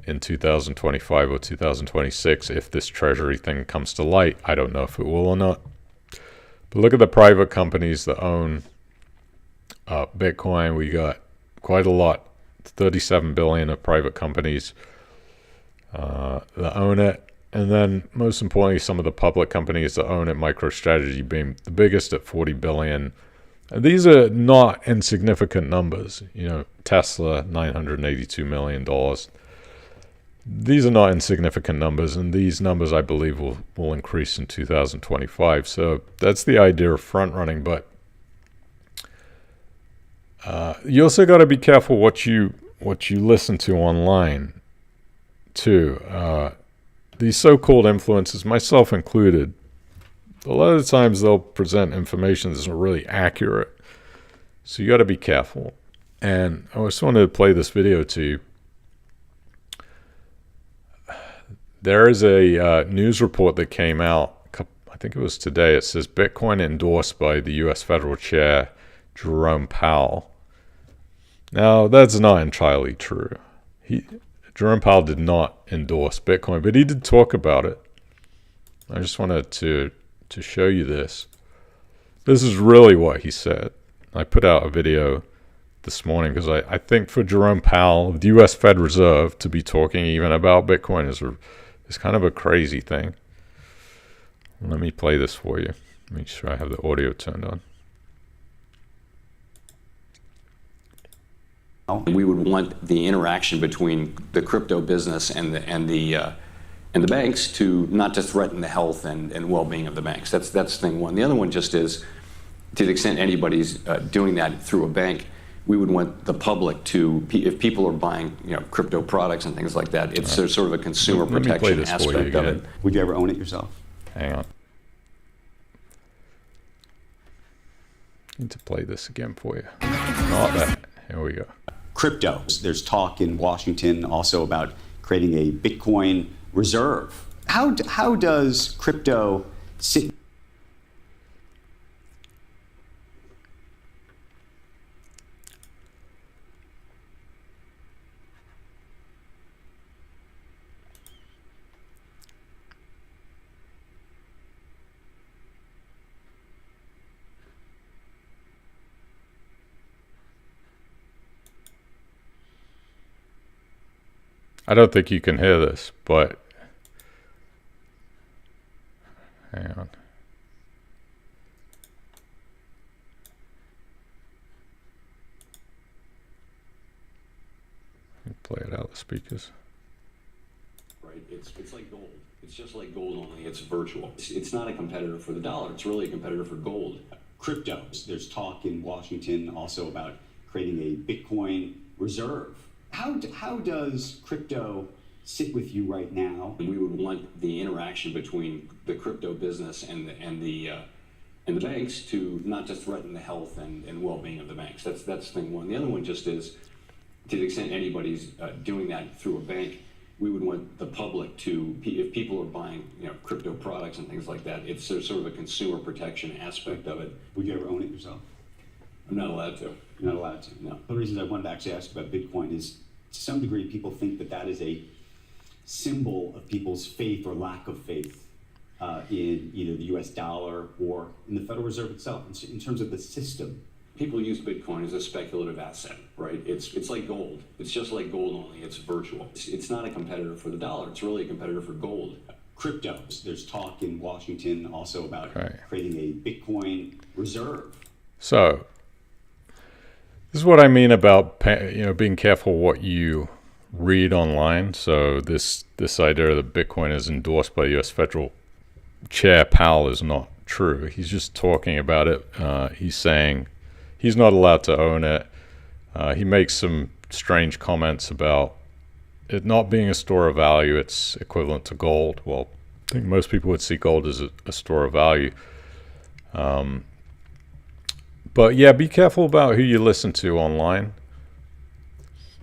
in 2025 or 2026 if this treasury thing comes to light. I don't know if it will or not. But look at the private companies that own Bitcoin. We got quite a lot, 37 billion of private companies that own it. And then most importantly, some of the public companies that own it, MicroStrategy being the biggest at 40 billion. And these are not insignificant numbers. You know, Tesla, $982 million. These are not insignificant numbers, and these numbers I believe will increase in 2025. So that's the idea of front running. But you also got to be careful what you listen to online too. These so-called influencers, myself included, a lot of the times they'll present information that's not really accurate. So you got to be careful. And I just wanted to play this video to you. There is a news report that came out, I think it was today. It says Bitcoin endorsed by the U.S. Federal Chair Jerome Powell. Now, that's not entirely true. Jerome Powell did not endorse Bitcoin, but he did talk about it. I just wanted to show you this. This is really what he said. I put out a video this morning because I think for Jerome Powell, the U.S. Fed Reserve, to be talking even about Bitcoin is kind of a crazy thing. Let me play this for you. Make sure I have the audio turned on. We would want the interaction between the crypto business and the banks to not to threaten the health and well-being of the banks. That's thing one. The other one just is, to the extent anybody's doing that through a bank, we would want the public to, if people are buying crypto products and things like that, it's sort of a consumer protection aspect of it. Would you ever own it yourself? Hang on. I need to play this again for you. Not that. Here we go. Crypto. There's talk in Washington also about creating a Bitcoin reserve. How does crypto sit? I don't think you can hear this, but hang on. Play it out the speakers. Right, it's like gold. It's just like gold, only it's virtual. It's not a competitor for the dollar. It's really a competitor for gold. Crypto. There's talk in Washington also about creating a Bitcoin reserve. How does crypto sit with you right now? We would want the interaction between the crypto business and the banks to not to threaten the health and well-being of the banks. That's thing one. The other one just is, to the extent anybody's doing that through a bank, we would want the public to, if people are buying crypto products and things like that, it's sort of a consumer protection aspect of it. Would you ever own it yourself? I'm not allowed to. You're not allowed to? No. One of the reasons I wanted to actually ask about Bitcoin is, to some degree, people think that is a symbol of people's faith or lack of faith in either the U.S. dollar or in the Federal Reserve itself, in terms of the system. People use Bitcoin as a speculative asset, right? It's like gold. It's just like gold, only it's virtual. It's not a competitor for the dollar. It's really a competitor for gold. Crypto. There's talk in Washington also about creating a Bitcoin reserve. So This is what I mean about being careful what you read online. So this idea that Bitcoin is endorsed by U.S. Federal Chair Powell is not true. He's just talking about it. He's saying he's not allowed to own it. He makes some strange comments about it not being a store of value. It's equivalent to gold. Well, I think most people would see gold as a store of value. But yeah, be careful about who you listen to online.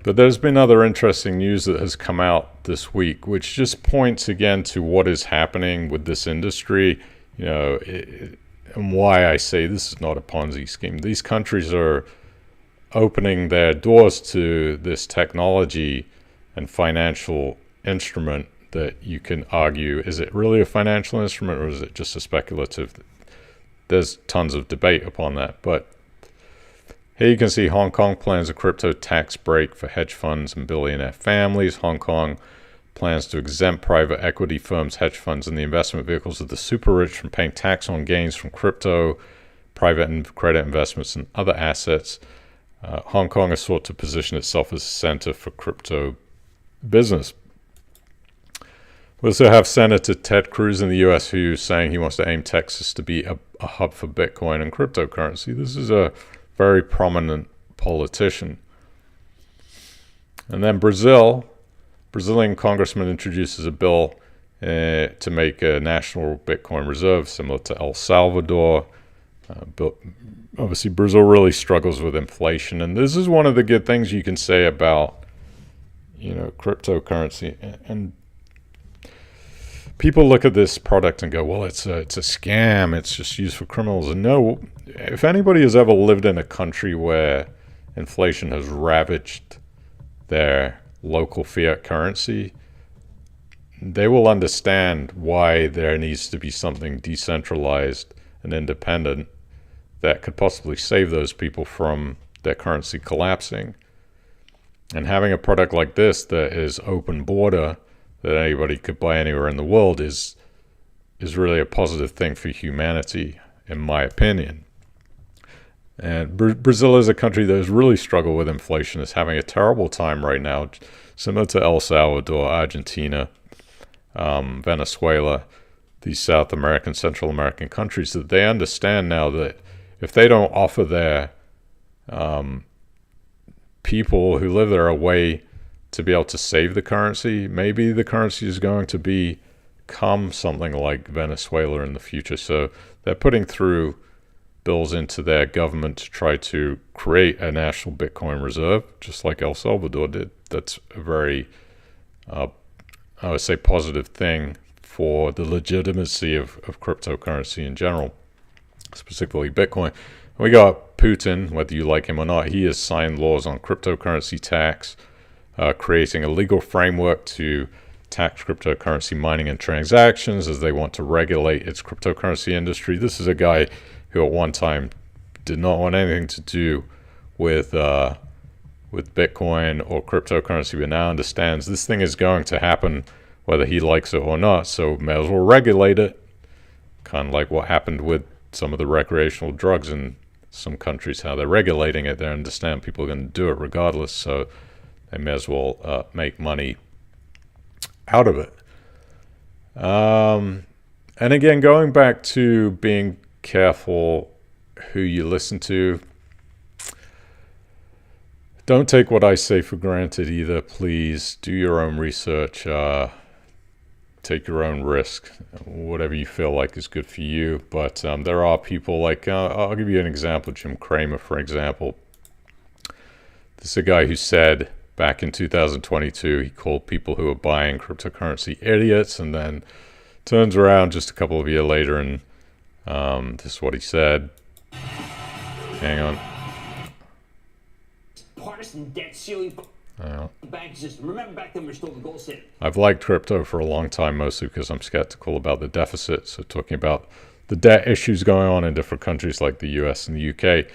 But there's been other interesting news that has come out this week, which just points again to what is happening with this industry, and why I say this is not a Ponzi scheme. These countries are opening their doors to this technology and financial instrument that you can argue, is it really a financial instrument or is it just a speculative? There's tons of debate upon that. But here you can see Hong Kong plans a crypto tax break for hedge funds and billionaire families. Hong Kong plans to exempt private equity firms, hedge funds, and the investment vehicles of the super rich from paying tax on gains from crypto, private and credit investments, and other assets. Hong Kong has sought to position itself as a center for crypto business. We also have Senator Ted Cruz in the U.S. who's saying he wants to aim Texas to be a hub for Bitcoin and cryptocurrency. This is a very prominent politician. And then Brazilian congressman introduces a bill to make a national Bitcoin reserve similar to El Salvador. But obviously, Brazil really struggles with inflation. And this is one of the good things you can say about, cryptocurrency. And people look at this product and go, well, it's a scam. It's just used for criminals. And no, if anybody has ever lived in a country where inflation has ravaged their local fiat currency, they will understand why there needs to be something decentralized and independent that could possibly save those people from their currency collapsing. And having a product like this that is open border, that anybody could buy anywhere in the world, is really a positive thing for humanity, in my opinion. And Brazil is a country that has really struggled with inflation, is having a terrible time right now, similar to El Salvador, Argentina, Venezuela, these South American, Central American countries, that they understand now that if they don't offer their people who live there a way to be able to save the currency, maybe the currency is going to become something like Venezuela in the future. So they're putting through bills into their government to try to create a national Bitcoin reserve, just like El Salvador did. That's a very, I would say, positive thing for the legitimacy of cryptocurrency in general, specifically Bitcoin. We got Putin, whether you like him or not. He has signed laws on cryptocurrency tax, creating a legal framework to tax cryptocurrency mining and transactions as they want to regulate its cryptocurrency industry. This is a guy who at one time did not want anything to do with Bitcoin or cryptocurrency, but now understands this thing is going to happen whether he likes it or not, so may as well regulate it. Kind of like what happened with some of the recreational drugs in some countries, how they're regulating it. They understand people are going to do it regardless, so they may as well make money out of it. And again, going back to being careful who you listen to, don't take what I say for granted either. Please do your own research. Take your own risk, whatever you feel like is good for you. But there are people like, I'll give you an example, Jim Cramer, for example. This is a guy who said back in 2022, he called people who are buying cryptocurrency idiots, and then turns around just a couple of years later and this is what he said. Hang on. Partisan debt ceiling. Bank system. Remember back then we were still the gold standard. I've liked crypto for a long time, mostly because I'm skeptical about the deficit. So talking about the debt issues going on in different countries like the US and the UK.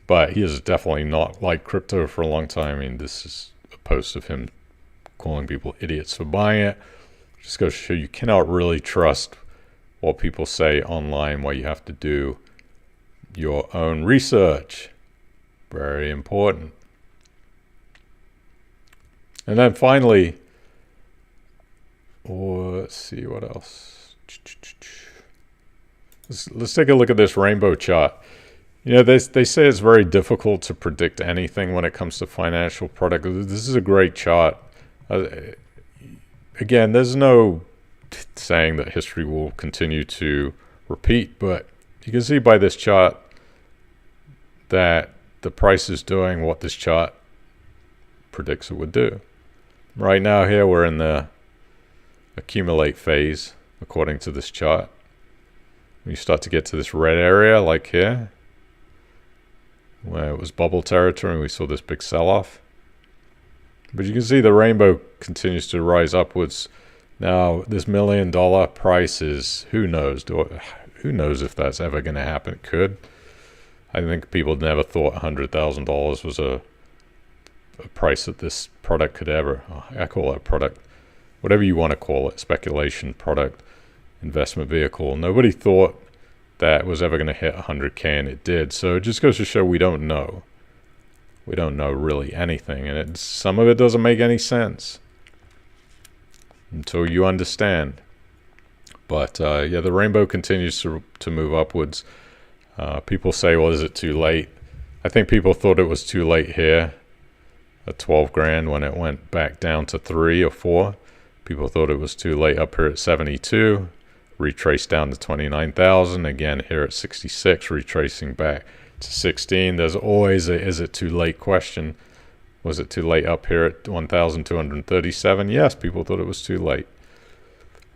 But he has definitely not liked crypto for a long time. I mean, this is a post of him calling people idiots for buying it. Just goes to show you cannot really trust what people say online, why you have to do your own research. Very important. And then finally, let's see what else. Let's take a look at this rainbow chart. They say it's very difficult to predict anything when it comes to financial product. This is a great chart. Again, there's no saying that history will continue to repeat, but you can see by this chart that the price is doing what this chart predicts it would do. Right now here we're in the accumulate phase according to this chart. When you start to get to this red area like here, where it was bubble territory and we saw this big sell-off. But you can see the rainbow continues to rise upwards. Now, this $1 million price is, who knows? Who knows if that's ever going to happen? It could. I think people never thought $100,000 was a price that this product could ever, I call it a product, whatever you want to call it, speculation product, investment vehicle. Nobody thought that was ever going to hit 100K, and it did. So it just goes to show we don't know. We don't know really anything, and some of it doesn't make any sense until you understand. But yeah, the rainbow continues to move upwards. People say, well, is it too late? I think people thought it was too late here at 12 grand when it went back down to 3 or 4. People thought it was too late up here at 72. Retraced down to 29,000. Again, here at 66, retracing back to 16. There's always a is it too late question. Was it too late up here at 1,237? Yes, people thought it was too late.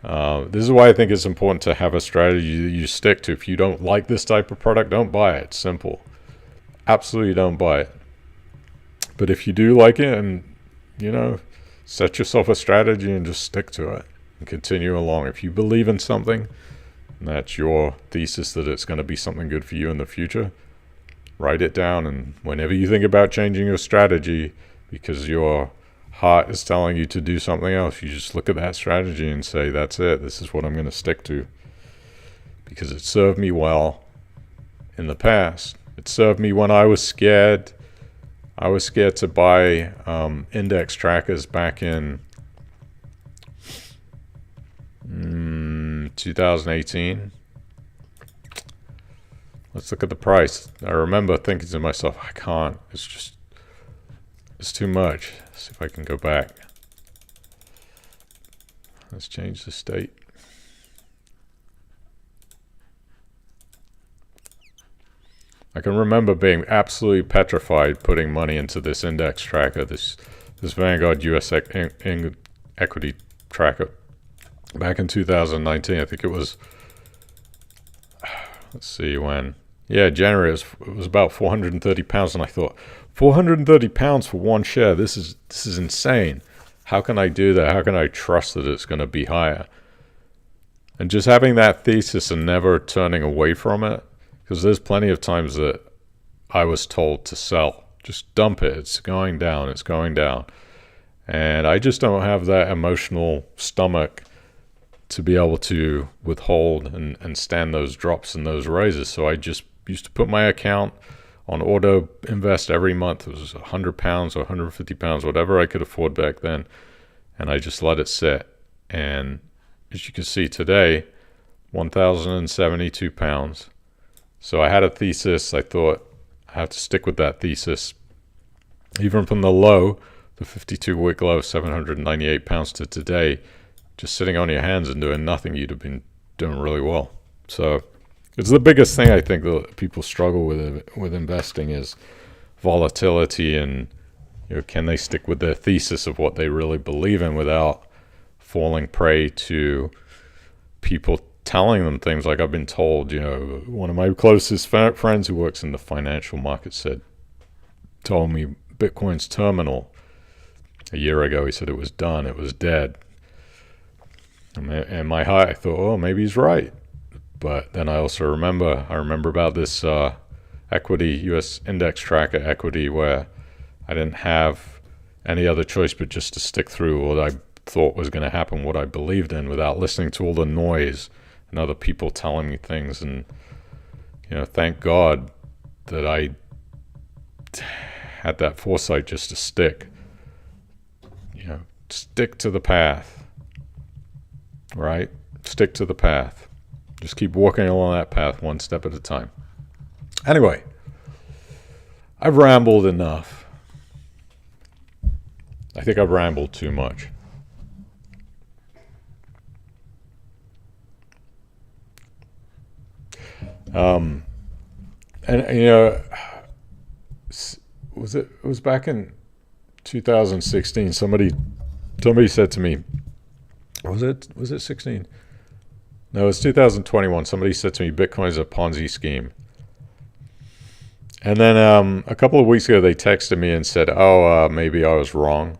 This is why I think it's important to have a strategy you stick to. If you don't like this type of product, don't buy it. It's simple. Absolutely don't buy it. But if you do like it and, set yourself a strategy and just stick to it and continue along. If you believe in something, and that's your thesis that it's going to be something good for you in the future, write it down. And whenever you think about changing your strategy because your heart is telling you to do something else, you just look at that strategy and say, that's it. This is what I'm going to stick to because it served me well in the past. It served me when I was scared. I was scared to buy index trackers back in 2018. Let's look at the price. I remember thinking to myself, I can't. It's too much. Let's see if I can go back. Let's change the state. I can remember being absolutely petrified putting money into this index tracker, this Vanguard US equity tracker. Back in 2019, I think it was, let's see when. Yeah, January, it was about 430 pounds, and I thought, 430 pounds for one share, this is insane. How can I do that? How can I trust that it's going to be higher? And just having that thesis and never turning away from it, because there's plenty of times that I was told to sell. Just dump it. It's going down. It's going down. And I just don't have that emotional stomach to be able to withhold and stand those drops and those raises. So I just used to put my account on auto invest every month. It was 100 pounds or 150 pounds, whatever I could afford back then. And I just let it sit. And as you can see today, 1,072 pounds. So I had a thesis. I thought I have to stick with that thesis. Even from the low, the 52-week low of 798 pounds to today, just sitting on your hands and doing nothing, you'd have been doing really well. So it's the biggest thing I think that people struggle with investing is volatility, and can they stick with their thesis of what they really believe in without falling prey to people telling them things like I've been told. One of my closest friends who works in the financial market told me Bitcoin's terminal a year ago. He said it was done, it was dead. In my heart, I thought, oh, maybe he's right. But then I also remember about this equity, US index tracker equity, where I didn't have any other choice but just to stick through what I thought was going to happen, what I believed in, without listening to all the noise and other people telling me things. And thank God that I had that foresight just to stick. Stick to the path. Right? Stick to the path. Just keep walking along that path one step at a time. Anyway, I've rambled enough. I think I've rambled too much. And it was back in 2016. Somebody said to me, was it 16? No, it's 2021. Somebody said to me, Bitcoin is a Ponzi scheme. And then a couple of weeks ago, they texted me and said, maybe I was wrong,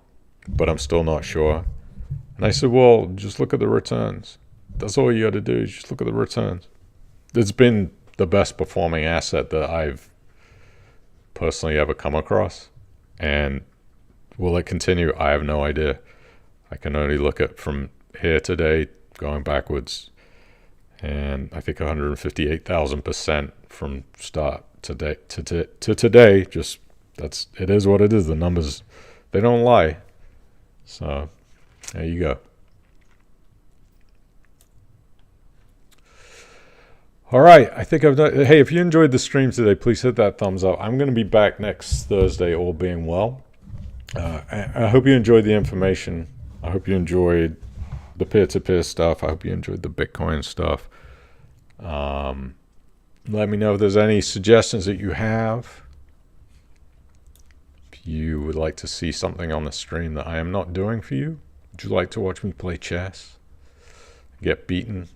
but I'm still not sure. And I said, well, just look at the returns. That's all you got to do is just look at the returns. It's been the best performing asset that I've personally ever come across. And will it continue? I have no idea. I can only look at from here today, going backwards. And I think 158,000% from start to today. Just it is what it is. The numbers, they don't lie. So there you go. All right, I think I've done. Hey, if you enjoyed the stream today, please hit that thumbs up. I'm going to be back next Thursday, all being well. I hope you enjoyed the information. I hope you enjoyed the peer-to-peer stuff. I hope you enjoyed the Bitcoin stuff. Let me know if there's any suggestions that you have. If you would like to see something on the stream that I am not doing for you. Would you like to watch me play chess? Get beaten?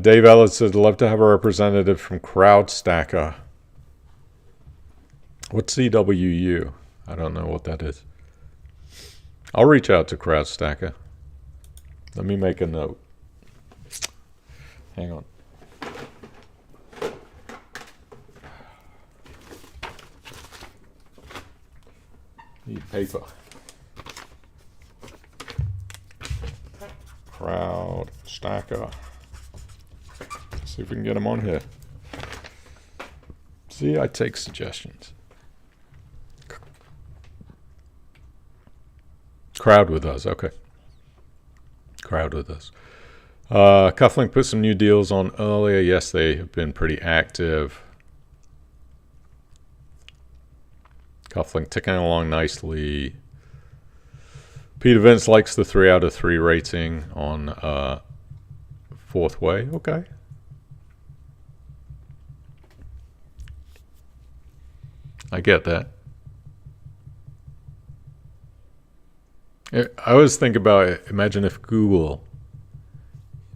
Dave Ellis said, love to have a representative from CrowdStacker. What's CWU? I don't know what that is. I'll reach out to CrowdStacker. Let me make a note. Hang on. Need paper. CrowdStacker. See if we can get them on here. See, I take suggestions. Crowd with us, okay. Crowd with us. Cufflink put some new deals on earlier. Yes, they have been pretty active. Cufflink ticking along nicely. Peter Vince likes the 3 out of 3 rating on Fourth Way. Okay. I get that. I always think about it. Imagine if Google,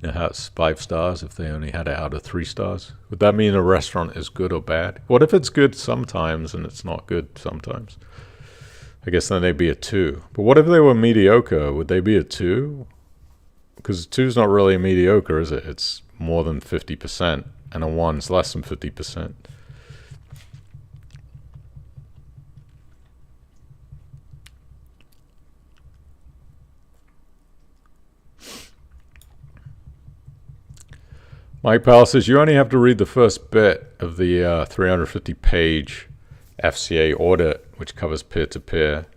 how it's 5 stars if they only had it out of 3 stars. Would that mean a restaurant is good or bad? What if it's good sometimes and it's not good sometimes? I guess then they'd be a 2. But what if they were mediocre? Would they be a 2? Because 2 is not really a mediocre, is it? It's more than 50%, and a 1 is less than 50%. Mike Powell says, you only have to read the first bit of the 350-page FCA audit, which covers peer-to-peer.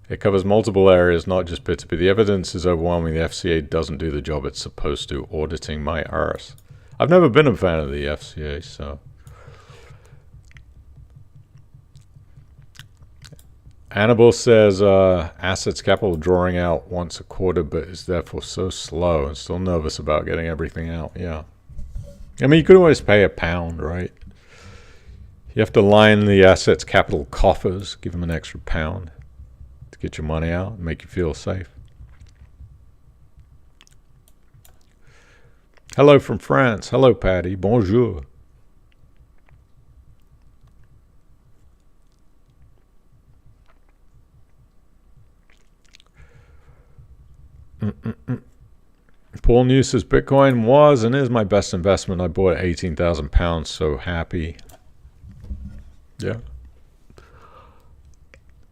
It covers multiple areas, not just peer-to-peer. The evidence is overwhelming. The FCA doesn't do the job it's supposed to, auditing my arse. I've never been a fan of the FCA, so. Annabelle says, assets capital drawing out once a quarter, but is therefore so slow and still nervous about getting everything out. Yeah. I mean, you could always pay £1, right? You have to line the assets capital coffers, give them an extra £1 to get your money out and make you feel safe. Hello from France. Hello, Patty. Bonjour. Paul News says, Bitcoin was and is my best investment. I bought £18,000. So happy. Yeah.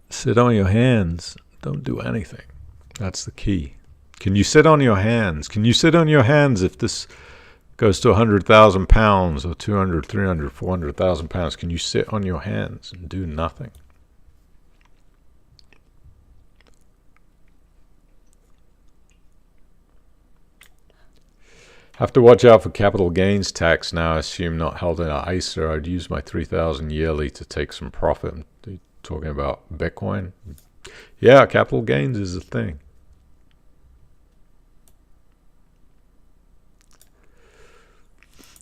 Sit on your hands. Don't do anything. That's the key. Can you sit on your hands? Can you sit on your hands if this goes to 100,000 pounds or 200, 300, 400,000 pounds, can you sit on your hands and do nothing? Have to watch out for capital gains tax now. I assume not held in an ISA. I'd use my 3,000 yearly to take some profit. Are you talking about Bitcoin? Yeah, capital gains is a thing.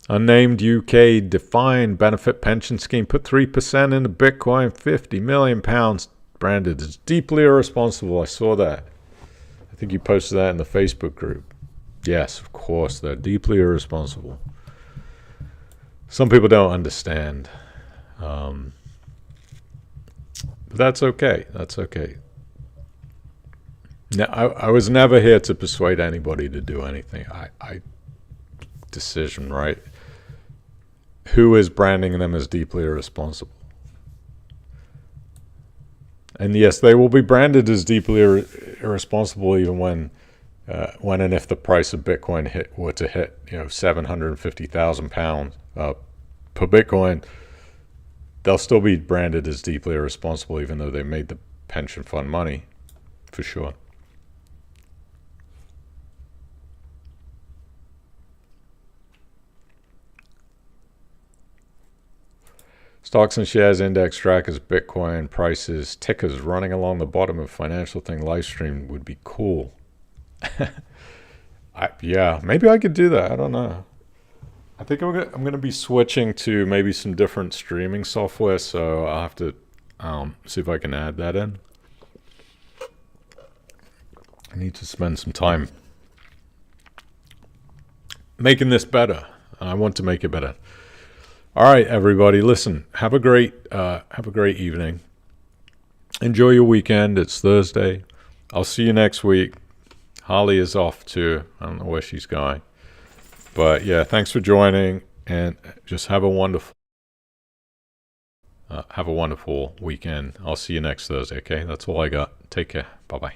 Unnamed UK defined benefit pension scheme put 3% into Bitcoin, 50 million pounds branded as deeply irresponsible. I saw that. I think you posted that in the Facebook group. Yes, of course, they're deeply irresponsible. Some people don't understand. But that's okay. That's okay. Now, I was never here to persuade anybody to do anything. Decision, right? Who is branding them as deeply irresponsible? And yes, they will be branded as deeply irresponsible even when and if the price of Bitcoin were to hit, 750,000 pounds per Bitcoin, they'll still be branded as deeply irresponsible, even though they made the pension fund money, for sure. Stocks and shares index trackers, Bitcoin prices, tickers running along the bottom of financial thing Livestream would be cool. Yeah, maybe I could do that. I don't know. I think I'm gonna be switching to maybe some different streaming software, so I'll have to see if I can add that in. I need to spend some time making this better, and I want to make it better. All right, everybody, listen. Have a great evening. Enjoy your weekend. It's Thursday. I'll see you next week. Holly is off too. I don't know where she's going. But yeah, thanks for joining, and just have a wonderful weekend. I'll see you next Thursday, okay? That's all I got. Take care. Bye-bye.